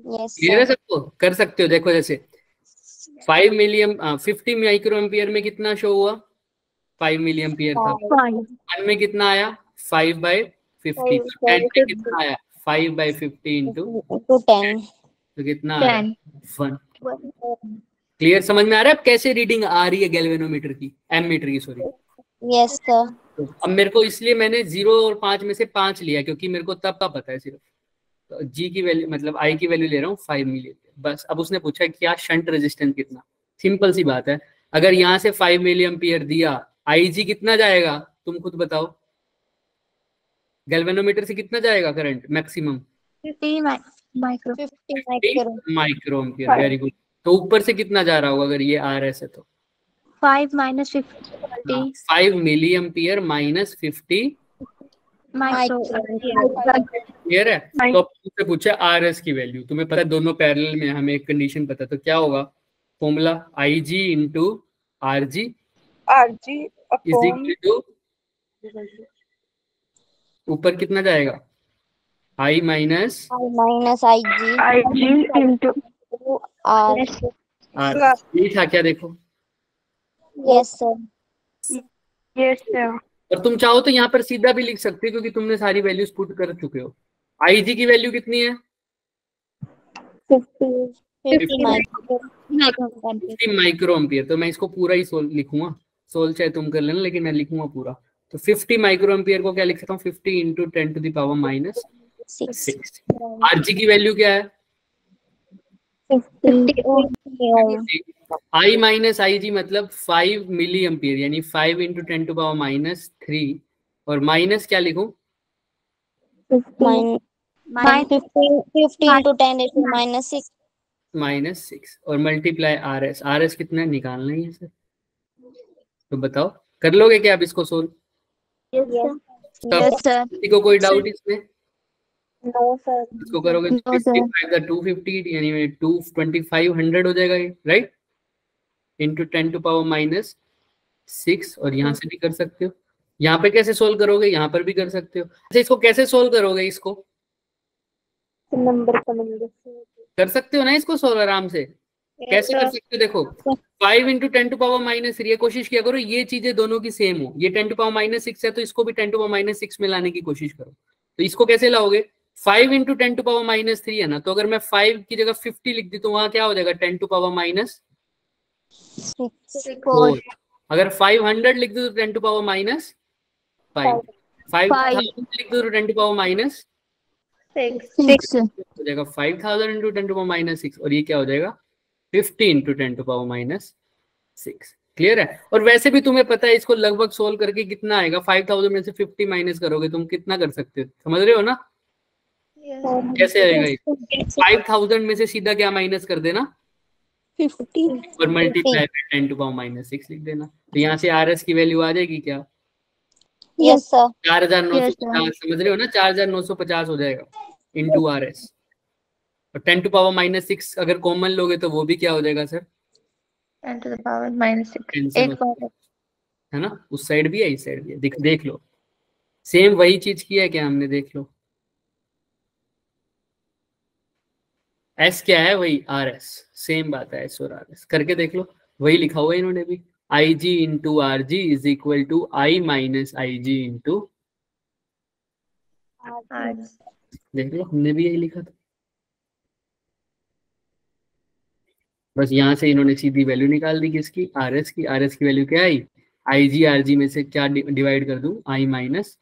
यस क्लियर है सर। सबको? कर सकते हो। देखो जैसे 5 मिली 50 माइक्रो एम्पियर में कितना शो हुआ? 5 मिली एम्पियर था। 1 में कितना आया? 5/50। 10 में कितना आया? 5/50 इंटू 10। तो कितना आ रहा है? 1। क्लियर? समझ में आ रहा है अब कैसे रीडिंग आ रही है गैल्वेनोमीटर की, एमीटर की, सॉरी। Yes sir. तो अब मेरे को इसलिए मैंने 0 और 5 में से 5 लिया क्योंकि मेरे को तब का पता है सिर्फ। तो जी की वैल्यू मतलब आई की वैल्यू ले रहा हूँ 5 मिली बस। अब उसने पूछा क्या शंट रेजिस्टेंस कितना? सिंपल सी बात है, अगर यहाँ से 5 मिली एम्पियर दिया, आई जी कितना जाएगा तुम खुद बताओ? गैल्वेनोमीटर से कितना जाएगा current maximum? 50 micro ampere. Very good. तो ऊपर से कितना जा रहा होगा अगर ये आर एस है तो? 5 minus 50 5 milli ampere minus 50 micro. Clear है? तो आपसे पूछा आर एस की वैल्यू, तुम्हें पता है दोनों पैरेलल में हमें एक कंडीशन पता, तो क्या होगा formula? I G into R G is equal to ऊपर कितना जाएगा? I minus I G into R. R. यही था क्या? देखो यस सर। Yes sir. और तुम चाहो तो यहाँ पर सीधा भी लिख सकते हो क्योंकि तुमने सारी वैल्यूज पुट कर चुके हो। आई जी की वैल्यू कितनी है? 50 माइक्रो एम्पियर। तो मैं इसको पूरा ही सोल लिखूंगा, सोल चाहे तुम कर लेना, लेकिन मैं लिखूंगा पूरा। तो 50 माइक्रो एम्पियर को क्या लिख सकता हूँ, 50 into 10 to the power minus 6। RG की वैल्यू क्या है, 50 ओम। आई माइनस आई जी मतलब 5 मिली एम्पियर, यानी 5 इंटू 10 टू पावर माइनस 3। और माइनस क्या लिखूं, 50 into 10 is -6. -6 और multiply R S. R S कितना निकालना ही है सर, तो बताओ कर लोगे क्या आप इसको सोल्व? Yes sir. किसी को कोई डाउट इसमें? No, sir. इसको करोगे तो No, sir. 55 का 250 यानी 2500 हो जाएगा ये, right, into 10 to power minus 6। और यहाँ से भी कर सकते हो, यहाँ पे कैसे सोल्व करोगे, यहाँ पर भी कर सकते हो। अच्छा इसको कैसे सोल्व करोगे, इसको नंबर कर सकते हो ना इसको सोल्व आराम से? कैसे कर सकते हो, देखो 5 इंटू 10 टू पावर माइनस 3, कोशिश किया करो ये चीजें दोनों की सेम हो। ये 10 टू पावर माइनस 6 है तो इसको भी 10 टू पावर माइनस 6 में लाने की कोशिश करो। तो इसको कैसे लाओगे, 5 इंटू 10 टू पावर माइनस 3 है ना, तो अगर मैं 5 की जगह 50 लिख दी तो वहां क्या हो जाएगा, 10 टू पावर माइनस 4। अगर 500 लिख दो तो 10 टू पावर माइनस 5। 5000 लिख दो तो 10 टू पावर माइनस 6 हो जाएगा 5000 इंटू 10 टू पावर माइनस 6। और ये क्या हो जाएगा, 50 into 10 to power minus 6। Clear है? और वैसे भी तुम्हें पता है इसको लगभग सोल्व करके कितना आएगा, 5000 में से 50 माइनस करोगे तुम कितना कर सकते हो, समझ रहे हो ना? कैसे आएगा, 5000 में से सीधा क्या माइनस कर देना, 50 और multiply by 10 to power minus 6 लिख देना। तो यहाँ से आर एस की वैल्यू आ जाएगी क्या, Yes, sir. 4950, समझ रहे हो ना, 4950 हो जाएगा इंटू आर एस। और 10 टू पावर माइनस 6 अगर कॉमन लोगे तो वो भी क्या हो जाएगा sir, 10 to the power -6 tension 8 power। है ना, उस साइड भी है इस साइड भी है, देख लो सेम वही चीज किया है क्या हमने, देख लो एस क्या है, वही आर एस, सेम बात है, एस और आर एस करके देख लो, वही लिखा हुआ है इन्होंने भी, I G into R G is equal to I minus I G into, देख लो हमने भी यही लिखा था। बस यहाँ से इन्होंने सीधी वैल्यू निकाल दी किसकी, आर एस की। आर एस की वैल्यू क्या आई, आई जी आर जी में से क्या डिवाइड कर दूं, आई minus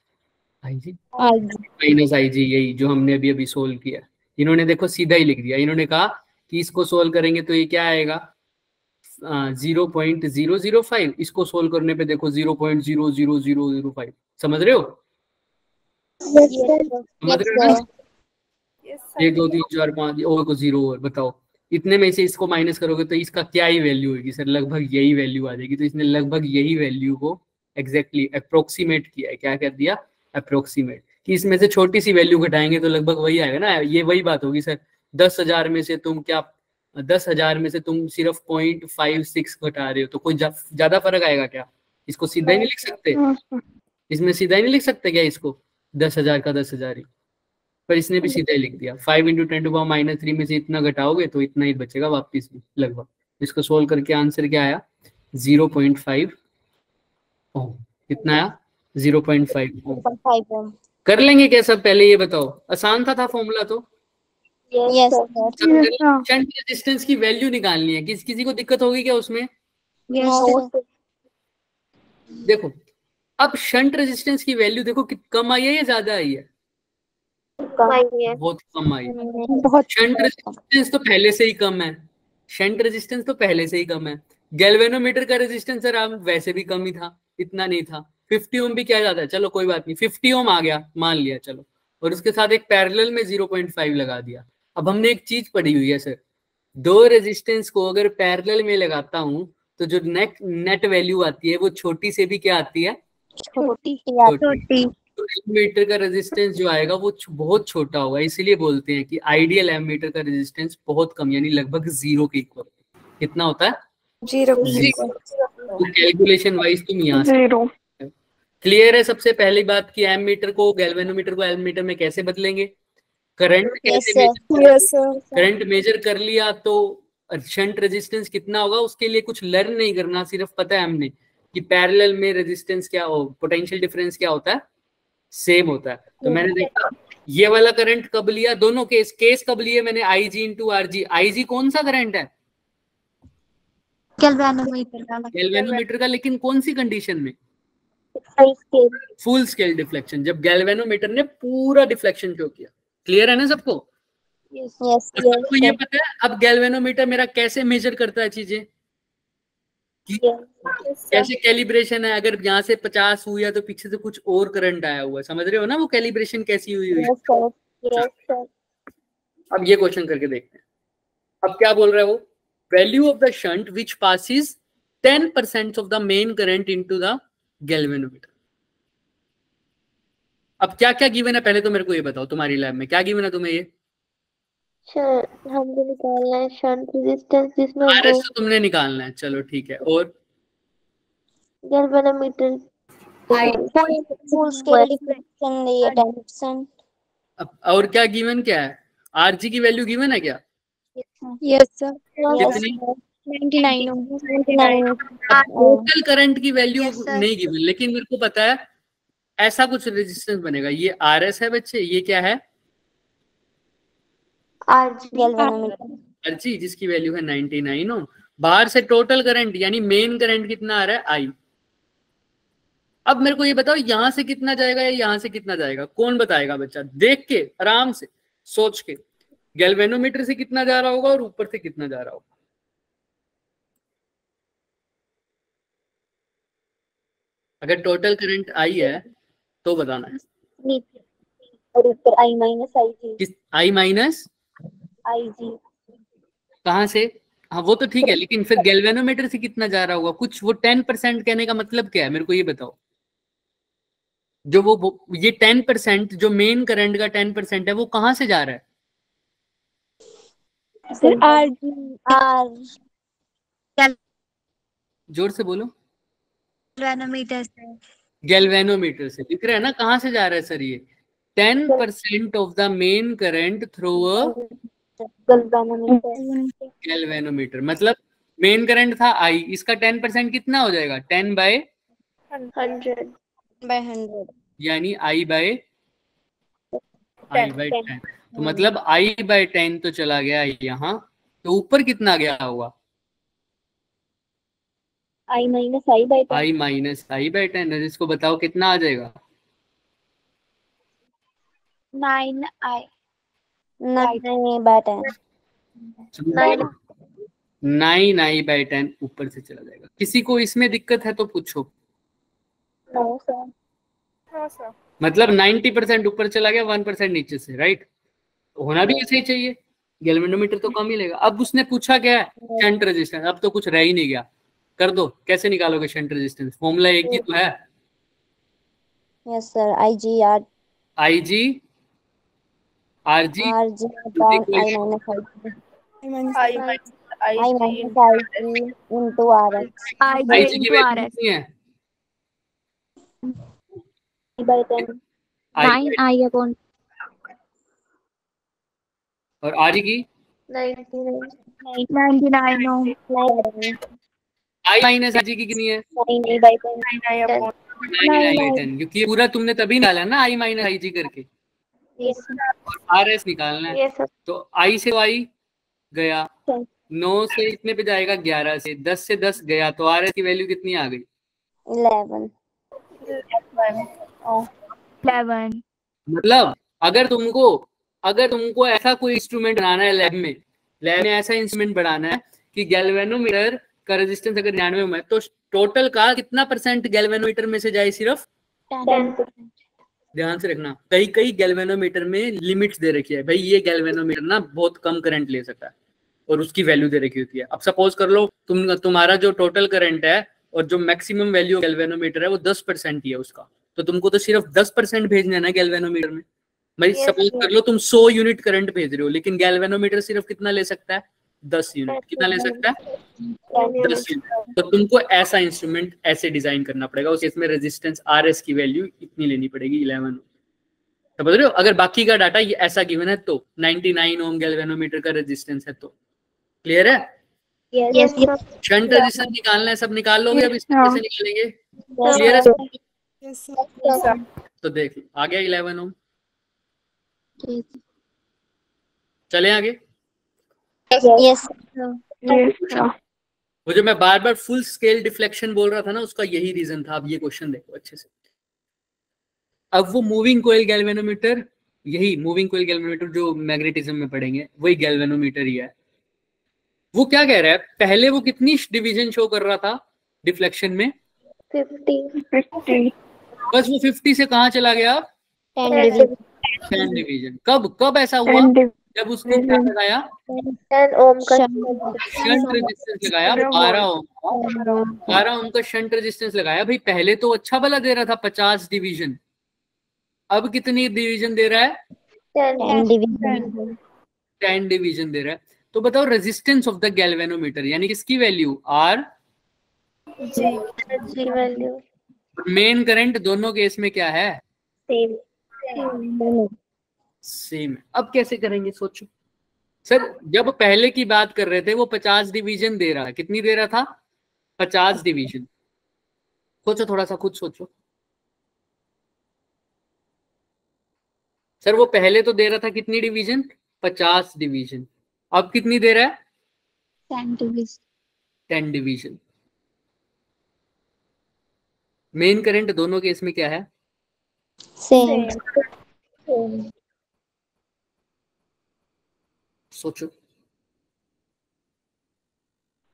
I ji minus I जी, यही जो हमने अभी अभी सोल्व किया। इन्होंने देखो सीधा ही लिख दिया, इन्होंने कहा कि इसको सोल्व करेंगे तो ये क्या आएगा 0.005, इसको सोल्व करने पे देखो 0.00005। समझ रहे हो, समझ रहे हो ना? 1 2 3 4 5 और को 0 और बताओ, इतने में से इसको माइनस करोगे तो इसका क्या ही वैल्यू होगी सर, लगभग यही वैल्यू आ जाएगी। तो इसने लगभग यही वैल्यू को एग्जैक्टली अप्रोक्सीमेट किया है, क्या कर दिया, अप्रोक्सीमेट, कि इसमें से छोटी सी वैल्यू घटाएंगे तो लगभग वही आएगा ना। ये वही बात होगी सर, 10,000 में से तुम क्या, 10,000 में से तुम सिर्फ 0.56 घटा रहे हो तो कोई ज्यादा फर्क आएगा क्या? इसको सीधा ही नहीं लिख सकते, इसमें सीधा ही नहीं लिख सकते क्या इसको, 10,000 का 10,000 ही, पर इसने भी सीधा ही लिख दिया। 5 इंटू 10 टू पावर माइनस 3 में से इतना घटाओगे तो इतना ही बचेगा वापिस भी लगभग। इसको सोल्व करके आंसर क्या आया, 0.5 ओम। कितना आया, 0.5 ओम। कर लेंगे क्या सब, पहले ये बताओ, आसान था फॉर्मूला तो। Yes, sir. शंट रेजिस्टेंस की वैल्यू निकालनी है, किसी को दिक्कत होगी क्या उसमें? No, sir. देखो अब शंट रेजिस्टेंस की वैल्यू देखो कम आई है या ज्यादा आई है, बहुत कम आई। शंट रेजिस्टेंस तो पहले से ही कम है, शंट रेजिस्टेंस तो पहले से ही कम है। गैल्वेनोमीटर का रेजिस्टेंस सर आप वैसे भी कम ही था, इतना नहीं था। 50 ओम भी क्या जाता है, चलो कोई बात नहीं, 50 ओम आ गया मान लिया चलो, और उसके साथ एक पैरेलल में 0.5 लगा दिया। अब हमने एक चीज पढ़ी हुई है सर, दो रेजिस्टेंस को अगर पैरेलल में लगाता हूं तो जो नेट वैल्यू आती है वो छोटी से भी क्या आती है, छोटी। एमीटर का रेजिस्टेंस जो आएगा वो बहुत छोटा होगा, इसीलिए बोलते हैं कि आइडियल एमीटर का रेजिस्टेंस बहुत कम, यानी लगभग 0 के इक्वल। कितना होता है, 0। कैलकुलेशन वाइज तुम यहाँ से क्लियर है। सबसे पहली बात कि एमीटर को, गैल्वेनोमीटर को एमीटर में कैसे बदलेंगे, करंट कैसे करंट मेजर कर लिया तो शंट रेजिस्टेंस कितना होगा उसके लिए कुछ लर्न नहीं करना, सिर्फ पता है हमने कि पैरेलल में रेजिस्टेंस क्या हो, पोटेंशियल डिफरेंस क्या होता है, सेम होता है। तो मैंने देखा ये वाला करंट कब लिया, दोनों केस कब लिए मैंने, IG इंटू RG। IG कौन सा करंट है, गैल्वेनोमीटर का, लेकिन कौन सी कंडीशन में, फुल स्केल डिफ्लेक्शन, जब गैल्वेनोमीटर ने पूरा डिफ्लेक्शन शो किया। क्लियर है ना सबको? यस सबको ये पता है अब गैल्वेनोमीटर मेरा कैसे मेजर करता है चीजें, कैसे कैलिब्रेशन है, अगर यहाँ से 50 हुआ तो पीछे से कुछ और करंट आया हुआ है, समझ रहे हो ना वो कैलिब्रेशन कैसी हुई है। अब ये क्वेश्चन करके देखते हैं। अब क्या बोल रहा है वो, value of the shunt which passes 10% of the main current into the galvanometer. अब क्या क्या गिवन है पहले तो मेरे को ये बताओ, तुम्हारी लैब में क्या गिवन है तुम्हें, ये हमको निकालना है शंट रेजिस्टेंस जिसमें RS तो तुमने निकालना है, चलो ठीक है, और गैल्वेनोमीटर फुल स्केल डिफ्लेक्शन ये 10%। अब और क्या गिवन क्या है, RG की वैल्यू गिवन है क्या, यस सर कितनी, 99 टोटल करंट की वैल्यू नहीं गिवन, लेकिन मेरे को पता है ऐसा कुछ रेजिस्टेंस बनेगा। ये RS है बच्चे, ये क्या है RG, जिसकी वैल्यू है 99 ओम। बाहर से टोटल करंट यानी मेन करंट कितना आ रहा है I। अब मेरे को ये बताओ यहां से कितना जाएगा या यहां से कितना जाएगा, कौन बताएगा बच्चा, देख के आराम से सोच के, गैल्वेनोमीटर से कितना जा रहा होगा और ऊपर से कितना जा रहा होगा। अगर टोटल करंट I है तो बताना है, और ऊपर I माइनस IG, किस I माइनस IG कहां से, हाँ वो तो ठीक है, लेकिन फिर गैल्वेनोमीटर से कितना जा रहा होगा कुछ, वो 10% कहने का मतलब क्या है मेरे को ये बताओ। जो वो ये 10% जो मेन करंट का 10% है वो कहां से जा रहा है, सर R जोर से बोलो, गैल्वेनोमीटर से, गैल्वेनोमीटर से। दिख रहा है ना कहां से जा रहा है सर, ये 10% of the main current through a galvanometer, मतलब मेन करंट था I, इसका 10% कितना हो जाएगा, 10/100 यानी I/10। तो मतलब I/10 तो चला गया यहाँ, तो ऊपर कितना गया होगा, I माइनस I/10। इसको बताओ कितना आ जाएगा, 9I/10 ऊपर से चला जाएगा। किसी को इसमें दिक्कत है तो पूछो। मतलब 90% ऊपर चला गया, 1% नीचे से, राइट। होना भी ऐसे ही चाहिए, गैल्वेनोमीटर तो कम ही लेगा। अब उसने पूछा क्या है, शंट रेजिस्टेंस। अब तो कुछ रह ही नहीं गया, कर दो, कैसे निकालोगे शंट रेजिस्टेंस, फॉर्मूला एक ही तो है। Yes sir, IG RG into RX IG की वैल्यू कितनी है, I/10 और RG की 99 ओम I/RG की कितनी है 9I/10, क्योंकि पूरा तुमने तभी निकाला ना I-IG करके, और RS निकालना है। तो I से I गया, 9 से कितने पे जाएगा, 11 से, 10 से 10 गया, तो RS की वैल्यू कितनी आ गई, 11। मतलब अगर तुमको ऐसा कोई इंस्ट्रूमेंट बनाना है लैब में ऐसा इंस्ट्रूमेंट बनाना है कि गैल्वेनोमीटर का रेजिस्टेंस अगर 99 में, तो टोटल का कितना % गैल्वेनोमीटर में से जाए, सिर्फ 10%। ध्यान से रखना, कई गैल्वेनोमीटर में लिमिट्स दे रखी है, भाई ये गैल्वेनोमीटर ना बहुत कम करंट ले सकता है और उसकी वैल्यू दे रखी होती है। अब सपोज कर लो तुम्हारा जो टोटल करंट है और जो मैक्सिमम वैल्यू गैल्वेनोमीटर है वो 10% ही है उसका, तो तुमको तो सिर्फ 10% भेजना है ना गैल्वेनोमीटर में। भाई सपोज कर लो तुम 100 यूनिट करंट भेज रहे हो, लेकिन गैल्वेनोमीटर सिर्फ कितना ले सकता है, 10 यूनिट। कितना ले सकता है, 10 यूनिट। तो तुमको ऐसा इंस्ट्रूमेंट ऐसे डिजाइन करना पड़ेगा, उस केस में रेजिस्टेंस RS की वैल्यू इतनी लेनी पड़ेगी, 11 समझ रहे हो। अगर बाकी का डाटा ये ऐसा गिवन है तो 99 ओम गैल्वेनोमीटर का रेजिस्टेंस है तो, क्लियर है। शंट रेजिस्टेंस निकालना है, सब निकाल लोगे। अब इसको कैसे निकालेंगे, क्लियर है। तो देख लो आ गया 11 ओम। चले आगे। यस वो जो मैं बार बार फुल स्केल डिफ्लेक्शन बोल रहा था ना, उसका यही रीजन था। अब ये क्वेश्चन देखो अच्छे से। अब वो मूविंग कोयल गैल्वेनोमीटर, यही मूविंग कोयल गैल्वेनोमीटर जो मैग्नेटिज्म में पढ़ेंगे, वही गैल्वेनोमीटर ही है। वो क्या कह रहा है, पहले वो कितनी डिवीजन शो कर रहा था डिफ्लेक्शन में? 50 बस वो 50 से कहाँ चला गया? 10 डिवीजन। कब ऐसा हुआ? जब उसको क्या लगाया? 10 ओम का शंट रेजिस्टेंस लगाया 12 ओम। 12 ओम का शंट रेजिस्टेंस लगाया। भाई पहले तो अच्छा भला दे रहा था 50 डिवीजन, अब कितनी डिवीजन दे रहा है? 10 डिवीजन 10 डिवीजन दे रहा है। तो बताओ रेजिस्टेंस ऑफ द गैल्वेनोमीटर यानी किसकी value? R G value main current दोनों केस में क्या है? Same same. अब कैसे करेंगे सोचो। सर जब पहले की बात कर रहे थे वो 50 डिवीजन दे रहा है, कितनी दे रहा था? 50 डिवीजन। सोचो थोड़ा सा, खुद सोचो। सर वो पहले तो दे रहा था कितनी डिवीजन? 50 डिवीजन। अब कितनी दे रहा है? 10 डिवीजन। मेन करंट दोनों केस में क्या है? सेम सोचो।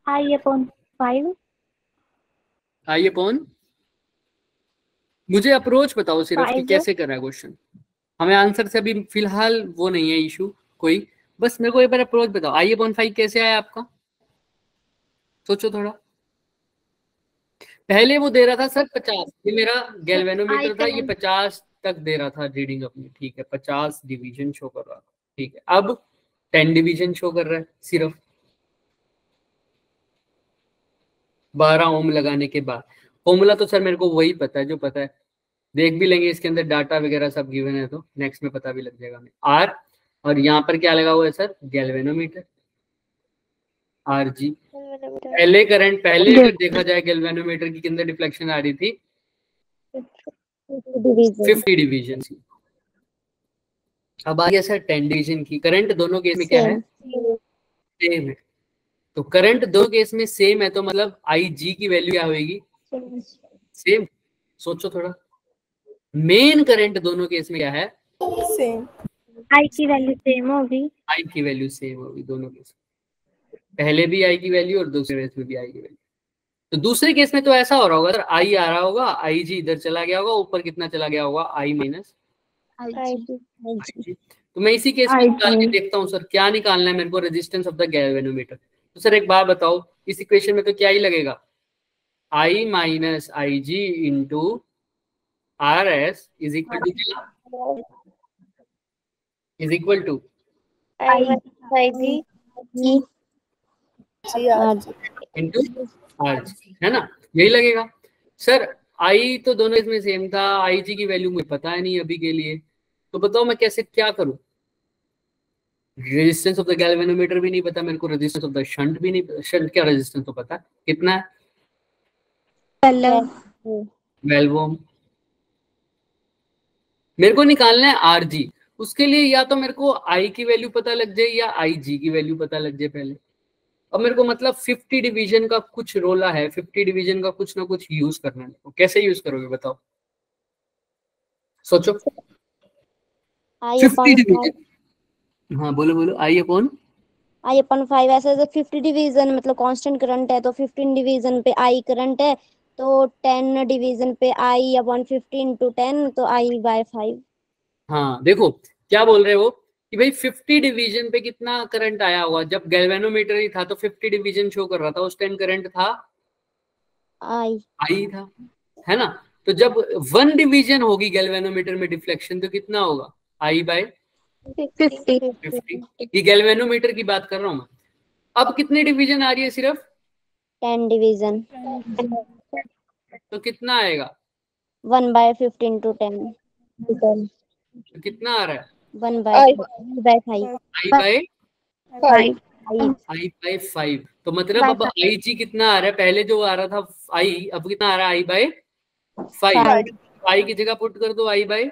I/5 आइए कौन, मुझे अप्रोच बताओ सिर्फ कि 5 कैसे कर रहा है क्वेश्चन। हमें आंसर से अभी फिलहाल वो नहीं है इशू कोई, बस मेरे को एक बार अप्रोच बताओ। I/5 कैसे आया आपका? सोचो थोड़ा। पहले वो दे रहा था सर 50, ये मेरा गैल्वेनोमीटर था, ये 50 तक दे रहा था रीडिंग अपनी, ठीक है, 50 डिवीजन शो कर रहा था, ठीक है। अब 10 डिवीजन शो कर रहा है सिर्फ 12 ओम लगाने के बाद। फॉर्मूला तो सर मेरे को वही पता है जो पता है, देख भी लेंगे इसके अंदर डाटा वगैरह सब गिवन है, तो नेक्स्ट में पता भी लग जाएगा हमें। आर, और यहाँ पर क्या लगा हुआ है सर? Galvanometer, R G. पहले करंट, पहले अगर देखा जाए गैल्वेनोमीटर की अंदर डिफ्लेक्शन आ रही थी 50 डिवीजन की। अब आ गया सर 10 डिवीजन की। करंट दोनों केस में क्या है? सेम है। तो करंट दो केस में सेम है, तो मतलब आई जी की वैल्यू क्या होगी? सेम। सोचो थोड़ा। मेन करंट दोनों केस में क्या है? सेम। I की वैल्यू सेम होगी। आई की वैल्यू सेम होगी दोनों केस, पहले भी आई की वैल्यू और दूसरे केस में भी आई की वैल्यू। तो दूसरे केस में तो ऐसा हो रहा होगा सर, आई आ रहा होगा, आई जी इधर चला गया होगा, ऊपर कितना चला गया होगा? आई माइनस आई जी। तो मैं इसी केस में निकाल के देखता हूँ सर, क्या निकालना है मेरे को? Resistance of the galvanometer. तो सर एक बात बताओ, इस इक्वेशन में तो क्या ही लगेगा? I minus I G into R S is equal to क्या? Is equal to into R G, है ना? यही लगेगा सर। आई तो दोनों इसमें सेम था, आई जी की वैल्यू मुझे पता है नहीं अभी के लिए, तो बताओ मैं कैसे क्या करूं? रेजिस्टेंस ऑफ द गैल्वेनोमीटर भी नहीं पता मेरे को, रेजिस्टेंस ऑफ द शंट भी नहीं पता। शंट क्या रेजिस्टेंस तो पता है कितना है? 12 ओम। मेरे को निकालना है आर जी। उसके लिए या तो मेरे को आई की वैल्यू पता लग जाए या आई जी की वैल्यू पता लग जाए पहले। अब मेरे को मतलब 50 डिवीजन का कुछ रोला है, 50 डिवीजन का कुछ ना कुछ यूज करना है। कैसे यूज करोगे बताओ? सोचो। 50 डिवीजन, हाँ बोलो बोलो। I/5 ऐसे तो 50 डिवीजन मतलब कांस्टेंट करंट है, तो 15 डिवीजन पे I करंट है, तो 10 डिवीजन पे I/50 इंटू 10, तो I/5। हाँ देखो क्या बोल रहे हो कि भाई 50 डिवीजन पे कितना करंट आया होगा? जब गैल्वेनोमीटर ही था तो 50 डिवीजन शो कर रहा था, उस टाइम करंट था आई था, है ना? तो जब 1 डिवीजन होगी गैल्वेनोमीटर में डिफ्लेक्शन, तो कितना होगा? I/50। ये गैल्वेनोमीटर की बात कर रहा हूं मैं। अब कितनी डिवीजन आ रही है? सिर्फ 10 डिवीजन, तो कितना आएगा? 1/50 इंटू 10, तो कितना आ रहा है? 1/5। I/5। तो मतलब अब आई जी कितना आ रहा है? पहले जो आ रहा था आई, अब कितना आ रहा है? I/5। आई की जगह पुट कर दो I/5।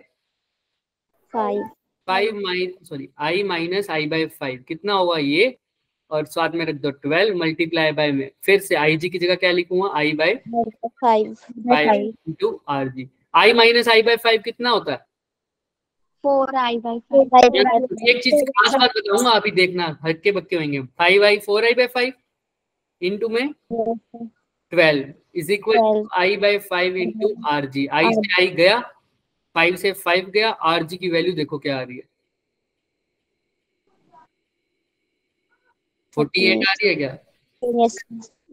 I minus I by 5 कितना होगा ये, और साथ में रख दो 12 मल्टीप्लाई बाय में, फिर से आई जी की जगह क्या लिखूंगा, आई by 5 into R G. I minus I by 5 कितना होता है? 4i/5 एक चीज खास बात बताऊंगा, अभी देखना हक्के बक्के होंगे। 5i 4i/5 इंटू में 12 is equal I by 5 into R G. I से आई गया, 5 से 5 गया, आर जी की वैल्यू देखो क्या आ रही है, 48 आ रही है क्या? यस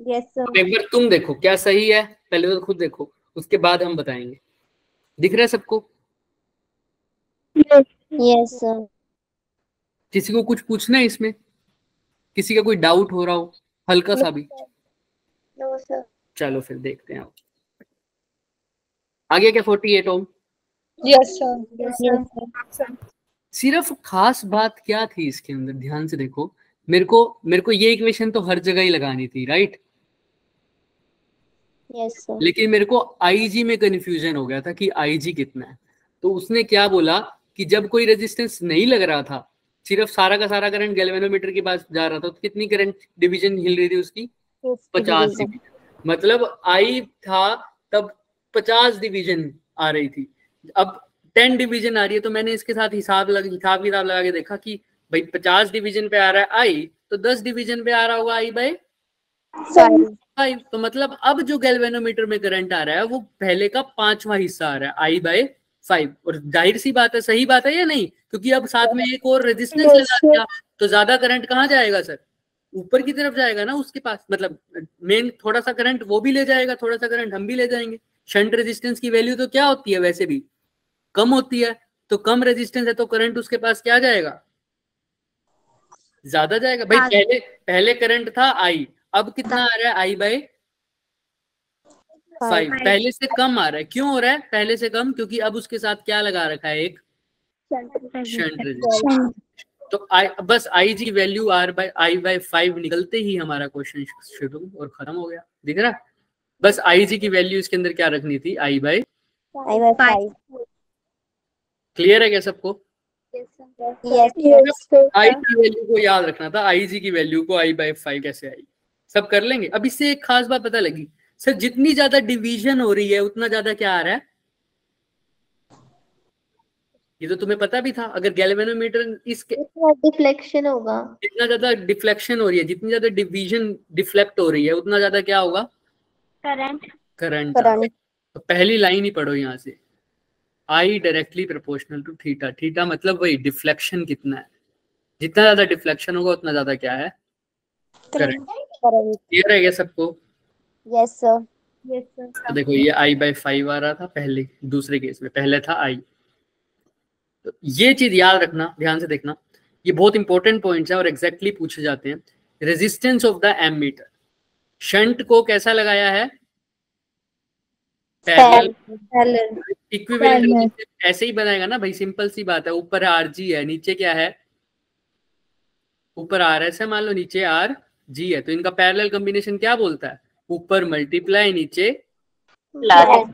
यस अब एक बार तुम देखो क्या सही है, पहले तो खुद देखो, उसके बाद हम बताएंगे। दिख रहा है सबको? Yes sir. किसी को कुछ पूछना है इसमें? किसी का कोई डाउट हो रहा हो हल्का सा भी? No sir. चलो फिर देखते हैं। आगे क्या 48 ओम? Yes sir. सिर्फ खास बात क्या थी इसके अंदर, ध्यान से देखो। मेरे को ये इक्वेशन तो हर जगह ही लगानी थी, राइट? Yes sir. लेकिन मेरे को आईजी में कंफ्यूजन हो गया था कि आईजी कितना है। तो उसने क्या बोला कि जब कोई रेजिस्टेंस नहीं लग रहा था, सिर्फ सारा का सारा करंट गैल्वेनोमीटर के पास जा रहा था, तो कितनी करंट डिवीजन हिल रही थी उसकी? 50 डिवीजन। मतलब आई था तब 50 डिवीजन आ रही थी। अब 10 डिवीजन आ रही है, तो मैंने इसके साथ हिसाब किताब लगा के देखा कि भाई 50 डिवीजन पे आ रहा है आई, तो 10 डिवीजन पे आ रहा होगा आई बाय 5। तो मतलब अब जो गैल्वेनोमीटर में करंट आ रहा है वो पहले का 5वां हिस्सा आ रहा है, आई बाय 5। और जाहिर सी बात है, सही बात है या नहीं? क्योंकि अब साथ में एक और रेजिस्टेंस लगा दिया, तो ज्यादा करंट कहाँ जाएगा सर? ऊपर की तरफ जाएगा ना उसके पास, मतलब मेन थोड़ा सा करंट वो भी ले जाएगा, थोड़ा सा करंट हम भी ले जाएंगे। शंट रेजिस्टेंस की वैल्यू तो क्या होती है वैसे भी? कम होती है। तो कम रेजिस्टेंस है तो करंट उसके पास क्या जाएगा? ज्यादा जाएगा। भाई पहले करंट था आई, अब कितना आ रहा है? आई बाय 5। पहले से कम आ रहा है। क्यों हो रहा है पहले से कम? क्योंकि अब उसके साथ क्या लगा रखा है? एक शंट रेजिस्टेंस। तो बस आई जी वैल्यू आई बाय 5 निकलते ही हमारा क्वेश्चन शुरू और खत्म हो गया। दिख रहा? बस आई जी की वैल्यू इसके अंदर क्या रखनी थी? आई बाय 5। क्लियर है क्या सबको? यस आई की वैल्यू को याद रखना था, आई जी की वैल्यू को आई बाय 5 कैसे आई, सब कर लेंगे। अब इससे एक खास बात पता लगी सर, जितनी ज्यादा डिवीजन हो रही है उतना ज्यादा क्या आ रहा है? ये तो तुम्हें पता भी था। अगर गैल्वेनोमीटर इसके डिफ्लेक्शन होगा, जितना ज्यादा डिफ्लेक्शन हो रही है, जितनी ज्यादा डिवीजन डिफ्लेक्ट हो रही है, उतना ज्यादा क्या होगा? करंट। तो पहली लाइन ही पढ़ो यहाँ से, I directly proportional to theta. Theta मतलब वही डिफ्लेक्शन कितना है, जितना ज्यादा डिफ्लेक्शन होगा उतना ज्यादा क्या है? करंट। क्लियर है क्या सबको? Yes sir. तो देखो ये आई बाय 5 आ रहा था पहले, दूसरे केस में पहले था आई। तो ये चीज याद रखना, ध्यान से देखना, ये बहुत इंपॉर्टेंट पॉइंट्स है और एग्जैक्टली पूछे जाते हैं। Resistance of the ammeter, shunt को कैसा लगाया है? पैरेलल। इक्विवेलेंट रेजिस्टेंस ऐसे ही बनाएगा ना भाई, सिंपल सी बात है। ऊपर आरजी है, नीचे क्या है? ऊपर आर एस है मान लो, नीचे आर जी है, तो इनका पैरेलल कॉम्बिनेशन क्या बोलता है? ऊपर मल्टीप्लाई नीचे प्लस।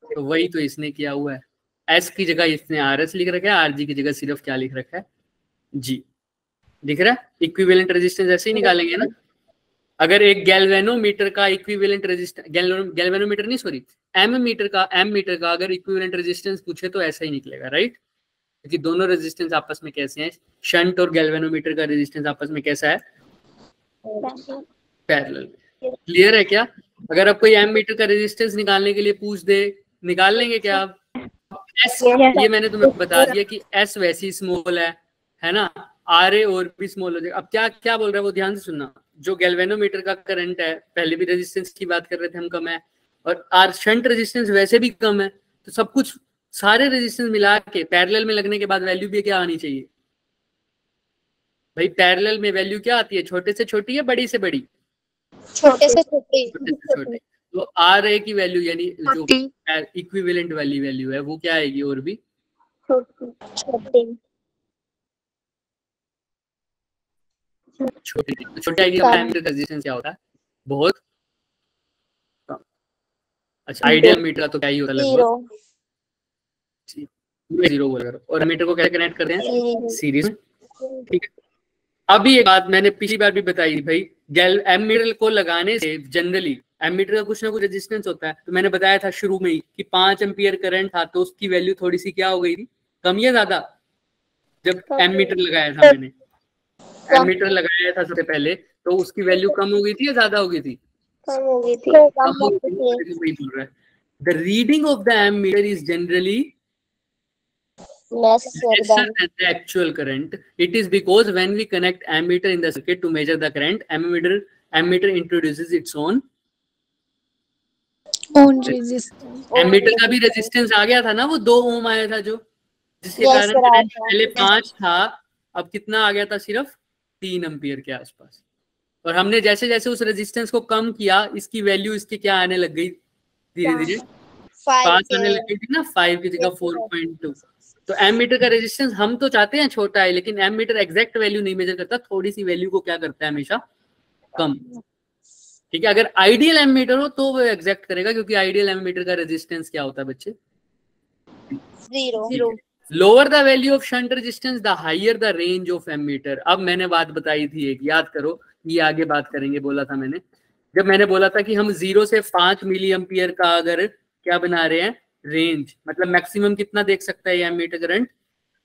तो वही तो इसने किया हुआ है। एस की जगह इसने आर एस लिख रखा है, आर जी की जगह सिर्फ क्या लिख रखा है? जी। दिख रहा है? इक्विवेलेंट रेजिस्टेंस ऐसे ही निकालेंगे ना। अगर एक गैल्वेनोमीटर का इक्विवेलेंट रेजिस्टेंस, गैल्वेनोमीटर नहीं सॉरी, एम मीटर का अगर इक्विवेलेंट रेजिस्टेंस पूछे तो ऐसा ही निकलेगा, राइट? क्योंकि दोनों रेजिस्टेंस आपस में कैसे हैं? शंट और गैल्वेनोमीटर का रेजिस्टेंस आपस में कैसा है? पैरेलल। क्लियर है क्या? अगर आप कोई एम मीटर का रेजिस्टेंस निकालने के लिए पूछ दे, निकाल लेंगे क्या आप? एस, ये मैंने तुम्हें बता दिया कि एस वैसी स्मॉल है ना, आर ए और भी स्मॉल हो जाएगा। अब क्या क्या बोल रहा है वो ध्यान से सुनना। जो गैल्वेनोमीटर का करंट है, पहले भी रेजिस्टेंस की बात कर रहे थे हम, कम है, और आर शंट रेजिस्टेंस वैसे भी कम है, तो सब कुछ सारे रेजिस्टेंस मिला के पैरेलल में लगने के बाद वैल्यू भी क्या आनी चाहिए भाई? पैरेलल में वैल्यू क्या आती है? छोटे से छोटी या बड़ी से बड़ी? छोटे से छोटे। छोटे से छोटे। तो आर ए की वैल्यू यानी जो इक्विवेलेंट वाली वैल्यू है वो क्या आएगी? और भी छोटी। तो छोटे आएगी का रेजिस्टेंस क्या होता है? बहुत कम। अच्छा, आइडियल मीटर तो क्या ही होता है लगभग मैं 0 बोल रहा हूँ। और एमीटर को कैसे कनेक्ट करते हैं? सीरीज में। ठीक है, अभी एक बात मैंने पिछली बार भी बताई थी भाई, एमीटर को लगाने से जनरली एमीटर का कुछ ना कुछ रेजिस्टेंस होता है। तो मैंने बताया था शुरू में ही कि 5 एम्पियर करंट था तो उसकी वैल्यू थोड़ी सी क्या हो गई थी, कम या ज्यादा? जब एमीटर लगाया था मैंने, एमीटर लगाया था सबसे पहले, तो उसकी वैल्यू कम हो गई थी या ज्यादा हो गई थी? कम हो गई थी। कम हो गई थी। वही बोल रहा है, the reading of the ammeter is generally lesser than the actual current. It is because when we connect ammeter in the circuit to measure the current, ammeter introduces its own resistance. Ammeter का भी resistance आ गया था ना, वो 2 ओम आया था जो, जिसके कारण करंट पहले 5 था, अब कितना आ गया था? सिर्फ 3 एम्पियर के आसपास। और हमने जैसे जैसे उस रेजिस्टेंस को कम किया, इसकी वैल्यू इसके क्या आने लग गई? धीरे धीरे 5 आने लग गई थी ना, 5 की जगह 4.2। तो एमीटर का रेजिस्टेंस हम तो चाहते हैं छोटा है, लेकिन एमीटर एग्जैक्ट वैल्यू नहीं मेजर करता, थोड़ी सी वैल्यू को क्या करता है? हमेशा कम। ठीक है, अगर आइडियल एमीटर हो तो वो एग्जैक्ट करेगा, क्योंकि आइडियल एमीटर का रेजिस्टेंस क्या होता है बच्चे? 0। Lower the value of shunt resistance the higher the range of ammeter. अब मैंने बात बताई थी एक, याद करो, ये आगे बात करेंगे, बोला था मैंने, जब मैंने बोला था कि हम 0 से 5 मिली एम्पियर का अगर क्या बना रहे हैं? रेंज, मतलब मैक्सिमम कितना देख सकता है ये एमीटर करंट?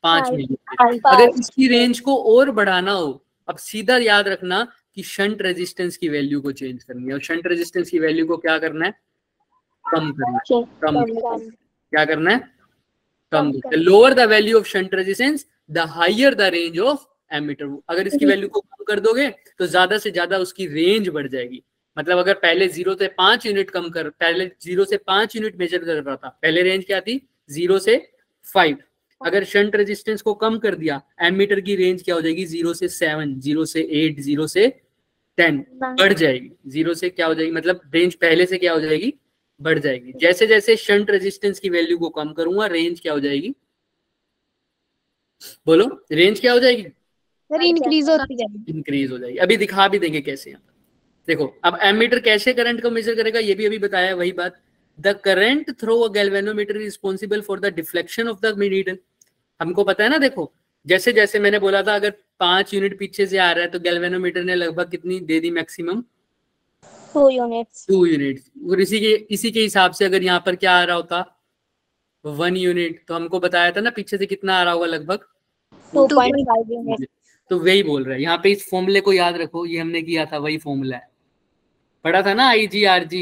5 मिली। अगर इसकी रेंज को और बढ़ाना हो, अब सीधा याद रखना कि शंट रेजिस्टेंस की वैल्यू को चेंज करनी है, और शंट रेजिस्टेंस की वैल्यू को क्या करना है? कम करना है। क्या करना है? कम। Lower the value of shunt resistance the higher the range of ammeter. अगर इसकी वैल्यू को कम कर दोगे तो ज्यादा से ज्यादा उसकी रेंज बढ़ जाएगी। मतलब अगर पहले 0 से 5 यूनिट कम कर, पहले 0 से 5 यूनिट मेजर कर रहा था, पहले रेंज क्या थी? 0 से 5। अगर शंट रेजिस्टेंस को कम कर दिया, एमीटर की रेंज क्या हो जाएगी? 0 से 7, 0 से 8, 0 से 10 बढ़ जाएगी। 0 से क्या हो जाएगी? मतलब रेंज पहले से क्या हो जाएगी? बढ़ जाएगी। जैसे जैसे शंट रेजिस्टेंस की वैल्यू को कम करूंगा, रेंज क्या हो जाएगी? बोलो, रेंज क्या हो जाएगी? इंक्रीज होती जाएगी। इंक्रीज हो जाएगी। अभी दिखा भी देंगे कैसे। यहाँ देखो, अब एमीटर कैसे करंट को मेजर करेगा ये भी अभी बताया, वही बात। The current through a galvanometer is responsible for the deflection of the needle. हमको पता है ना, देखो जैसे जैसे मैंने बोला था, अगर 5 यूनिट पीछे से आ रहा है तो गैल्वेनोमीटर ने लगभग कितनी दे दी? Maximum 2 units. 2 यूनिट। और इसी के हिसाब से अगर यहाँ पर क्या आ रहा होता? 1 यूनिट, तो हमको बताया था ना पीछे से कितना आ रहा होगा? लगभग 2.5 यूनिट। तो वही बोल रहा है यहाँ पे। इस फॉर्मूले को याद रखो, ये हमने किया था, वही फॉर्मूला है, पढ़ा था ना, IG/RG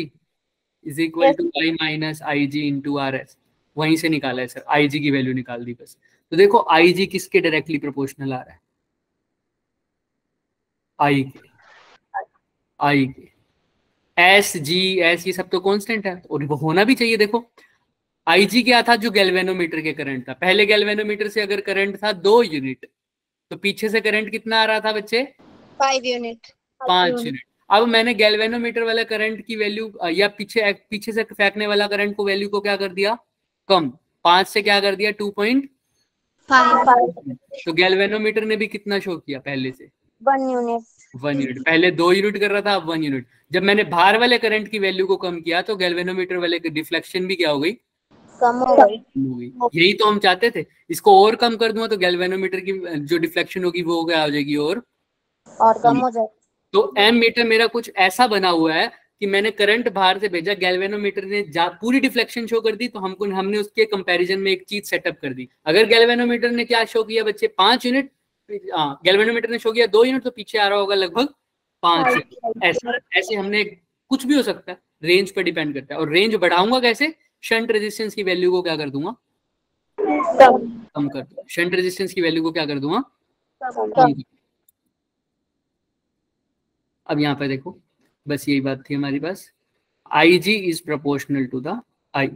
is equal to I minus IG into RS। वहीं से निकाला है सर, IG की वैल्यू निकाल दी बस। तो देखो IG किसके डायरेक्टली प्रोपोर्शनल आ रहा है? I के। SG, S ये सब तो कांस्टेंट है, और वो होना भी चाहिए। देखो IG क्या था? जो गैल्वेनोमीटर के करंट था। पहले गैल्वेनोमीटर से अगर करंट था 2 यूनिट, तो पीछे से करंट कितना आ रहा था बच्चे? 5 यूनिट। 5 यूनिट। अब मैंने गैल्वेनोमीटर वाला करंट की वैल्यू, या पीछे से फेंकने वाला करंट को वैल्यू को क्या कर दिया? कम। 5 से क्या कर दिया? 2.5। तो गैल्वेनोमीटर ने भी कितना शो किया? पहले से 1 यूनिट। 1 यूनिट। पहले 2 यूनिट कर रहा था, अब 1 यूनिट। जब मैंने बाहर वाले करंट की वैल्यू को कम किया तो गैल्वेनोमीटर वाले की डिफ्लेक्शन भी क्या हो गई? कम हो गई। यही तो हम चाहते थे। इसको और कम कर दूंगा तो गैल्वेनोमीटर की जो डिफ्लेक्शन होगी वो क्या हो जाएगी? और कम हो जाएगी। तो एमीटर मेरा कुछ ऐसा बना हुआ है कि मैंने करंट बाहर से भेजा, गैल्वेनोमीटर ने पूरी डिफ्लेक्शन शो कर दी, तो हमने उसके कंपैरिजन में एक चीज सेटअप कर दी। अगर गैल्वेनोमीटर ने क्या शो किया बच्चे? 5 यूनिट, गैल्वेनोमीटर ने शो किया 2 यूनिट, तो पीछे आ रहा होगा लगभग 5 यूनिट। ऐसे हमने, कुछ भी हो सकता है, रेंज पर डिपेंड करता है। और रेंज बढ़ाऊंगा कैसे? शंट रेजिस्टेंस की वैल्यू को क्या कर दूंगा? कम कर दूंगा। शंट रेजिस्टेंस की वैल्यू को क्या कर दूंगा? कम। अब यहाँ पे देखो, बस यही बात थी हमारी पास। IG is proportional to the I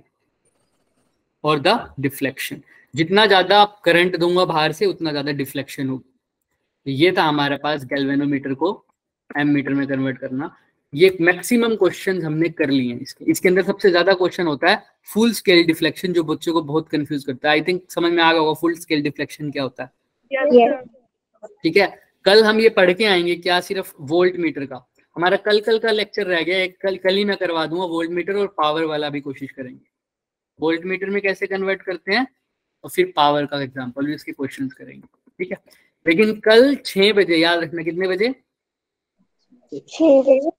और द डिफ्लेक्शन। जितना ज्यादा करंट दूंगा बाहर से, उतना ज्यादा डिफ्लेक्शन होगी। ये था हमारे पास गैल्वेनोमीटर को एमीटर में कन्वर्ट करना। ये मैक्सिमम क्वेश्चन हमने कर लिए हैं। इसके अंदर सबसे ज्यादा क्वेश्चन होता है फुल स्केल डिफ्लेक्शन, जो बच्चों को बहुत कंफ्यूज करता है। आई थिंक समझ में आ गया होगा फुल स्केल डिफ्लेक्शन क्या होता है। ठीक है, कल हम ये पढ़ के आएंगे क्या, सिर्फ वोल्ट मीटर का। हमारा कल का लेक्चर रह गया, एक कल ही मैं करवा दूंगा। वोल्ट मीटर और पावर वाला भी कोशिश करेंगे। वोल्ट मीटर में कैसे कन्वर्ट करते हैं, और फिर पावर का एग्जांपल भी इसके क्वेश्चंस करेंगे, ठीक है। लेकिन कल 6 बजे याद रखना, कितने बजे? 6 बजे।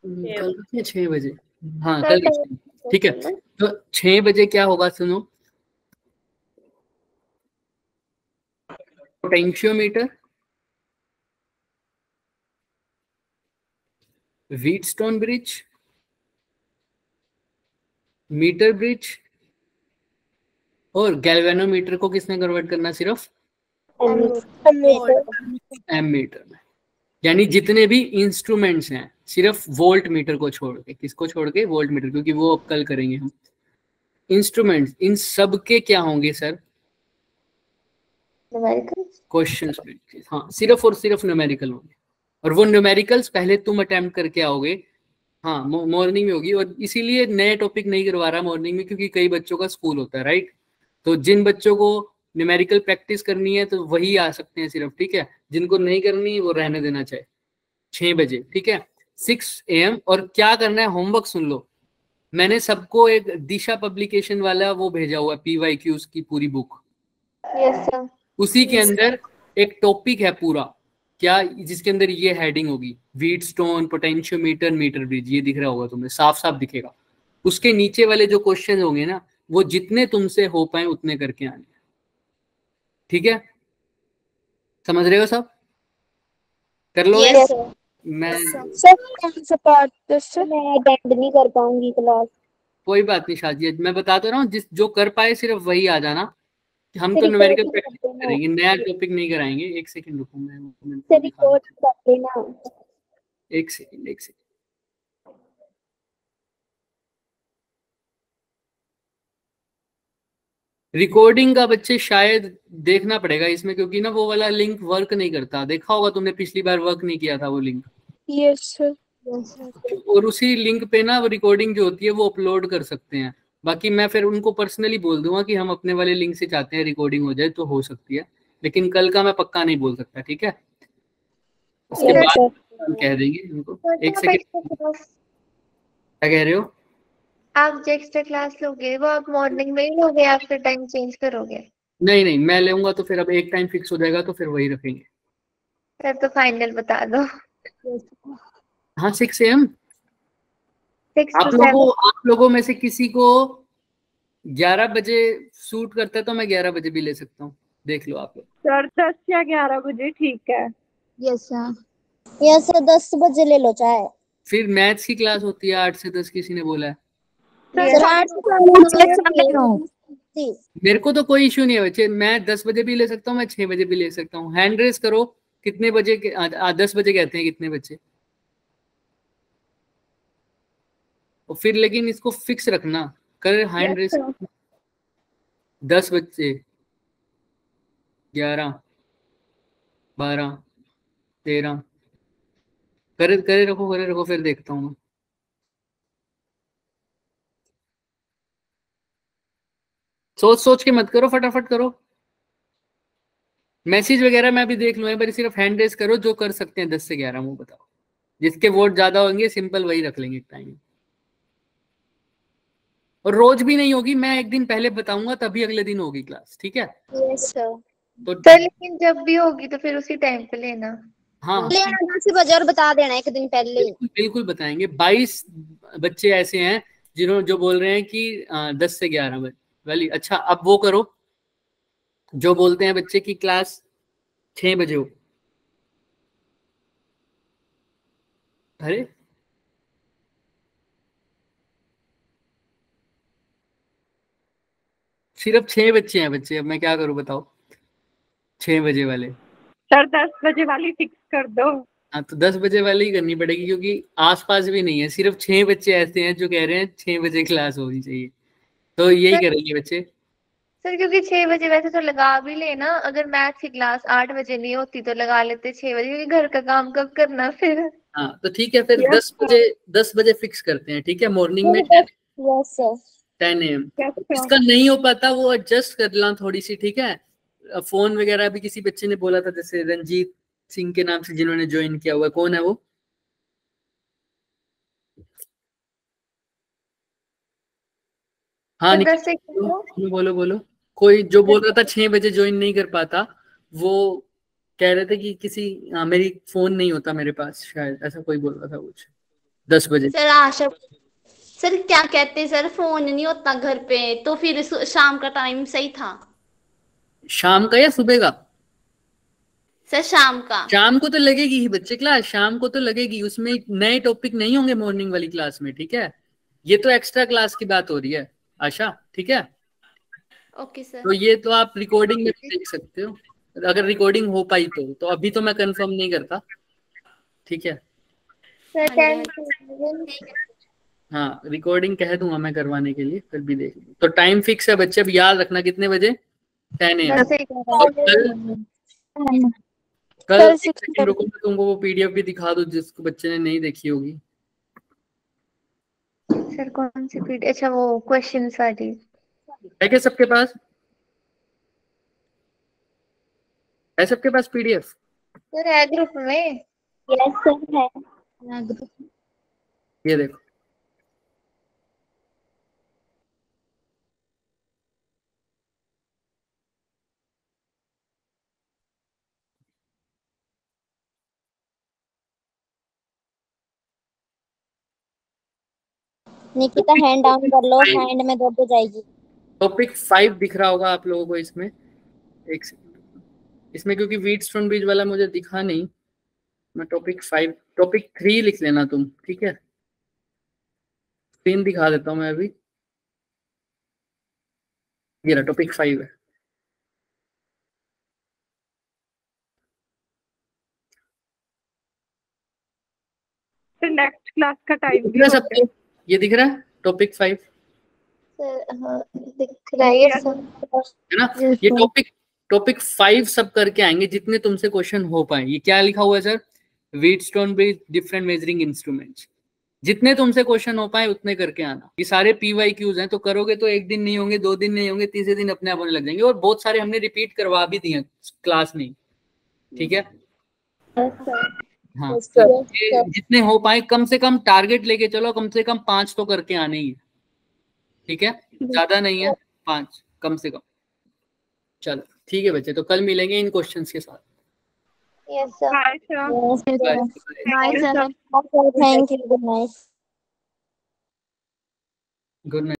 कल 6 बजे, हाँ कल 6, ठीक है। तो 6 बजे क्या होगा सुनो, potentiometer, Wheatstone bridge, meter bridge, और गैल्वेनोमीटर को किसने कन्वर्ट करना, सिर्फ एमीटर में। यानी जितने भी इंस्ट्रूमेंट्स हैं सिर्फ वोल्ट मीटर को छोड़ के, किसको छोड़ के? वोल्ट मीटर, क्योंकि वो अब कल करेंगे हम। इंस्ट्रूमेंट्स इन सब के क्या होंगे सर? क्वेश्चंस, हाँ सिर्फ और सिर्फ न्यूमेरिकल होंगे। और वो न्यूमेरिकल्स पहले तुम अटेम्प्ट करके आओगे, हाँ मॉर्निंग में होगी। और इसीलिए नए टॉपिक नहीं करवा रहा मॉर्निंग में, क्योंकि कई बच्चों का स्कूल होता है, राइट। तो जिन बच्चों को न्यूमेरिकल प्रैक्टिस करनी है तो वही आ सकते हैं सिर्फ, ठीक है। जिनको नहीं करनी वो रहने देना चाहिए। 6 बजे, ठीक है, 6 AM। और क्या करना है, होमवर्क सुन लो। मैंने सबको एक दिशा पब्लिकेशन वाला वो भेजा हुआ PYQs की पूरी बुक। Yes sir. उसी के अंदर एक टॉपिक है पूरा, क्या, जिसके अंदर ये हेडिंग होगी, व्हीटस्टोन, पोटेंशियोमीटर, मीटर ब्रिज, ये दिख रहा होगा तुम्हें, साफ साफ दिखेगा। उसके नीचे वाले जो क्वेश्चन होंगे ना, वो जितने तुमसे हो पाए उतने करके आने, ठीक है। समझ रहे हो सब? कर लो। Yes sir. मैं सर कौन सा पार्ट? मैं अटेंड नहीं कर पाऊंगी क्लास। कोई बात नहीं शादी, मैं बताता रहा हूँ, जिस जो कर पाए सिर्फ वही आ जाना। हम तो न्यूमेरिकल प्रैक्टिस करेंगे, नया टॉपिक नहीं कराएंगे। एक सेकंड रुको, मैं रिकॉर्ड कर लेना। एक सेकंड, एक सेकंड। रिकॉर्डिंग का बच्चे शायद देखना पड़ेगा इसमें, क्योंकि ना वो वाला लिंक वर्क नहीं करता। देखा होगा तुमने, पिछली बार वर्क नहीं किया था वो लिंक। Yes sir. और उसी लिंक पे ना वो रिकॉर्डिंग जो होती है वो अपलोड कर सकते हैं। बाकी मैं फिर उनको पर्सनली बोल दूंगा कि हम अपने वाले लिंक से चाहते हैं रिकॉर्डिंग हो जाए, तो हो सकती है। लेकिन कल का मैं पक्का नहीं बोल सकता, ठीक है। उसके बाद हम कह देंगे उनको। एक सेकंड, क्या कह रहे हो? आप जो एक्स्ट्रा क्लास लोगे वो आप मॉर्निंग में ही लोगे या फिर टाइम चेंज करोगे? नहीं नहीं, मैं लूंगा तो फिर अब एक टाइम फिक्स हो जाएगा, तो फिर वही रखेंगे। फिर तो फाइनल बता दो। हाँ 6 AM। 6 to 7। आप लोगों में से किसी को 11 बजे सूट करता है तो मैं 11 बजे भी ले सकता हूँ, देख लो आप लोग। सर 10 या 11 बजे ठीक है। यस सर, यस सर, 10 बजे ले लो चाहे। फिर मैथ्स की क्लास होती है 8 से 10, किसी ने बोला है? सर 8 मेरे को तो कोई इश्यू नहीं है बच्चे, मैं 10 बजे भी ले सकता हूँ, मैं 6 बजे भी ले सकता हूँ। हैंड रेस करो, कितने बजे के? 10 बजे कहते हैं, कितने बच्चे? और फिर लेकिन इसको फिक्स रखना, कर हैंड रेस। 10 बच्चे, 11, 12, 13, करे करे रखो, करे रखो, फिर देखता हूँ मैं। सोच सोच के मत करो, फटाफट करो। मैसेज वगैरह मैं भी देख लूँ, पर सिर्फ हैंड रेस करो जो कर सकते हैं 10 से 11, वो बताओ। जिसके वोट ज्यादा होंगे सिंपल वही रख लेंगे टाइम। और रोज भी नहीं होगी, मैं एक दिन पहले बताऊंगा तभी अगले दिन होगी क्लास, ठीक है। Yes sir. तो सर लेकिन जब भी होगी तो फिर उसी टाइम पे लेना। हाँ लेना 10 बजे और बता देना एक दिन पहले ही। बिल्कुल बिल्कुल बताएंगे। 22 बच्चे ऐसे हैं जिन्होंने जो बोल रहे हैं कि 10 से 11 बजे वाली। अच्छा अब वो करो, जो बोलते हैं बच्चे की क्लास 6 बजे हो। अरे सिर्फ 6 बच्चे हैं बच्चे, अब मैं क्या करूं बताओ? 6 बजे वाले। सर 10 बजे वाली फिक्स कर दो। हाँ तो 10 बजे वाली ही करनी पड़ेगी, क्योंकि आसपास भी नहीं है। सिर्फ 6 बच्चे ऐसे हैं जो कह रहे हैं 6 बजे क्लास होनी चाहिए, तो यही करेंगे बच्चे। सर क्योंकि 6 बजे वैसे तो लगा भी लेना, अगर मैथ्स की क्लास 8 बजे नहीं होती तो लगा लेते 6 बजे, क्योंकि घर का काम कब करना फिर। हाँ तो ठीक है, फिर 10 बजे फिक्स करते हैं, ठीक है। मॉर्निंग में यस सर। 10 AM। इसका नहीं हो पाता वो एडजस्ट कर ला थोड़ी सी, ठीक है। फोन वगैरह भी किसी बच्चे ने बोला था, जैसे रंजीत सिंह के नाम से जिन्होंने ज्वाइन किया हुआ, कौन है वो? हाँ सर निखिल, 10 से बोलो बोलो बोलो। कोई जो बोल रहा था 6 बजे ज्वाइन नहीं कर पाता, वो कह रहे थे कि किसी मेरी फोन नहीं होता मेरे पास, शायद ऐसा कोई बोल रहा था कुछ 10 बजे। सर आशा सर क्या कहते हैं सर, फोन नहीं होता घर पे, तो फिर शाम का टाइम सही था। शाम का या सुबह का? सर शाम का। शाम को तो लगेगी ही बच्चे क्लास, शाम को तो लगेगी, उसमें नए टॉपिक नहीं होंगे मॉर्निंग वाली क्लास में, ठीक है? ये तो एक्स्ट्रा क्लास की बात हो रही है आशा, ठीक है? Okay sir. तो ये तो आप रिकॉर्डिंग में भी देख सकते हो, अगर रिकॉर्डिंग हो पाई तो अभी तो मैं कंफर्म नहीं करता, ठीक है? सर हाँ जी, 10 हाँ रिकॉर्डिंग कह दूंगा मैं करवाने के लिए, फिर भी देख लो। तो टाइम फिक्स है बच्चे, अब याद रखना कितने बजे, 10 AM। और कल एक सेकंड रुको, मैं तुमको वो PDF भी दिखा दूं जिसको बच्चे ने नहीं देखी होगी। सर कौन सी पीडी? अच्छा वो क्वेश्चन वाली। है क्या सबके पास? है सबके पास PDF? सर है ग्रुप में। यस सर है। ये देखो, निकिता हैंड डाउन कर लो, हैंड में दर्द हो जाएगी। टॉपिक 5 दिख रहा होगा आप लोगों को इसमें, एक सेकंड, इसमें क्योंकि व्हीटस्टोन ब्रिज वाला मुझे दिखा नहीं, मैं टॉपिक 5, टॉपिक 3 लिख लेना तुम, ठीक है? स्क्रीन दिखा देता हूँ मैं अभी, ये रहा टॉपिक 5 है। फिर नेक्स्ट क्लास का टाइम भी दिख रहा हो है सबको? ये दिख रहा है टॉपिक 5, सर हाँ दिख रहा है सर। है ना? ये टॉपिक 5 सब करके आएंगे जितने तुमसे क्वेश्चन हो पाए। ये क्या लिखा हुआ है sir? Wheatstone bridge different measuring instruments, जितने तुमसे क्वेश्चन हो पाए उतने करके आना। ये सारे PYQs हैं, तो करोगे तो एक दिन नहीं होंगे, 2 दिन नहीं होंगे, तीसरे दिन अपने आप होने लग जाएंगे। और बहुत सारे हमने रिपीट करवा भी दिए क्लास में, ठीक है? हाँ तो ये जितने हो पाए कम से कम टारगेट लेके चलो, कम से कम 5 तो करके आने ही है, ठीक है? ज्यादा नहीं है, 5 कम से कम। चलो ठीक है बच्चे, तो कल मिलेंगे इन क्वेश्चंस के साथ। Yes sir. Bye sir. Bye sir. Thank you, good night. Good night.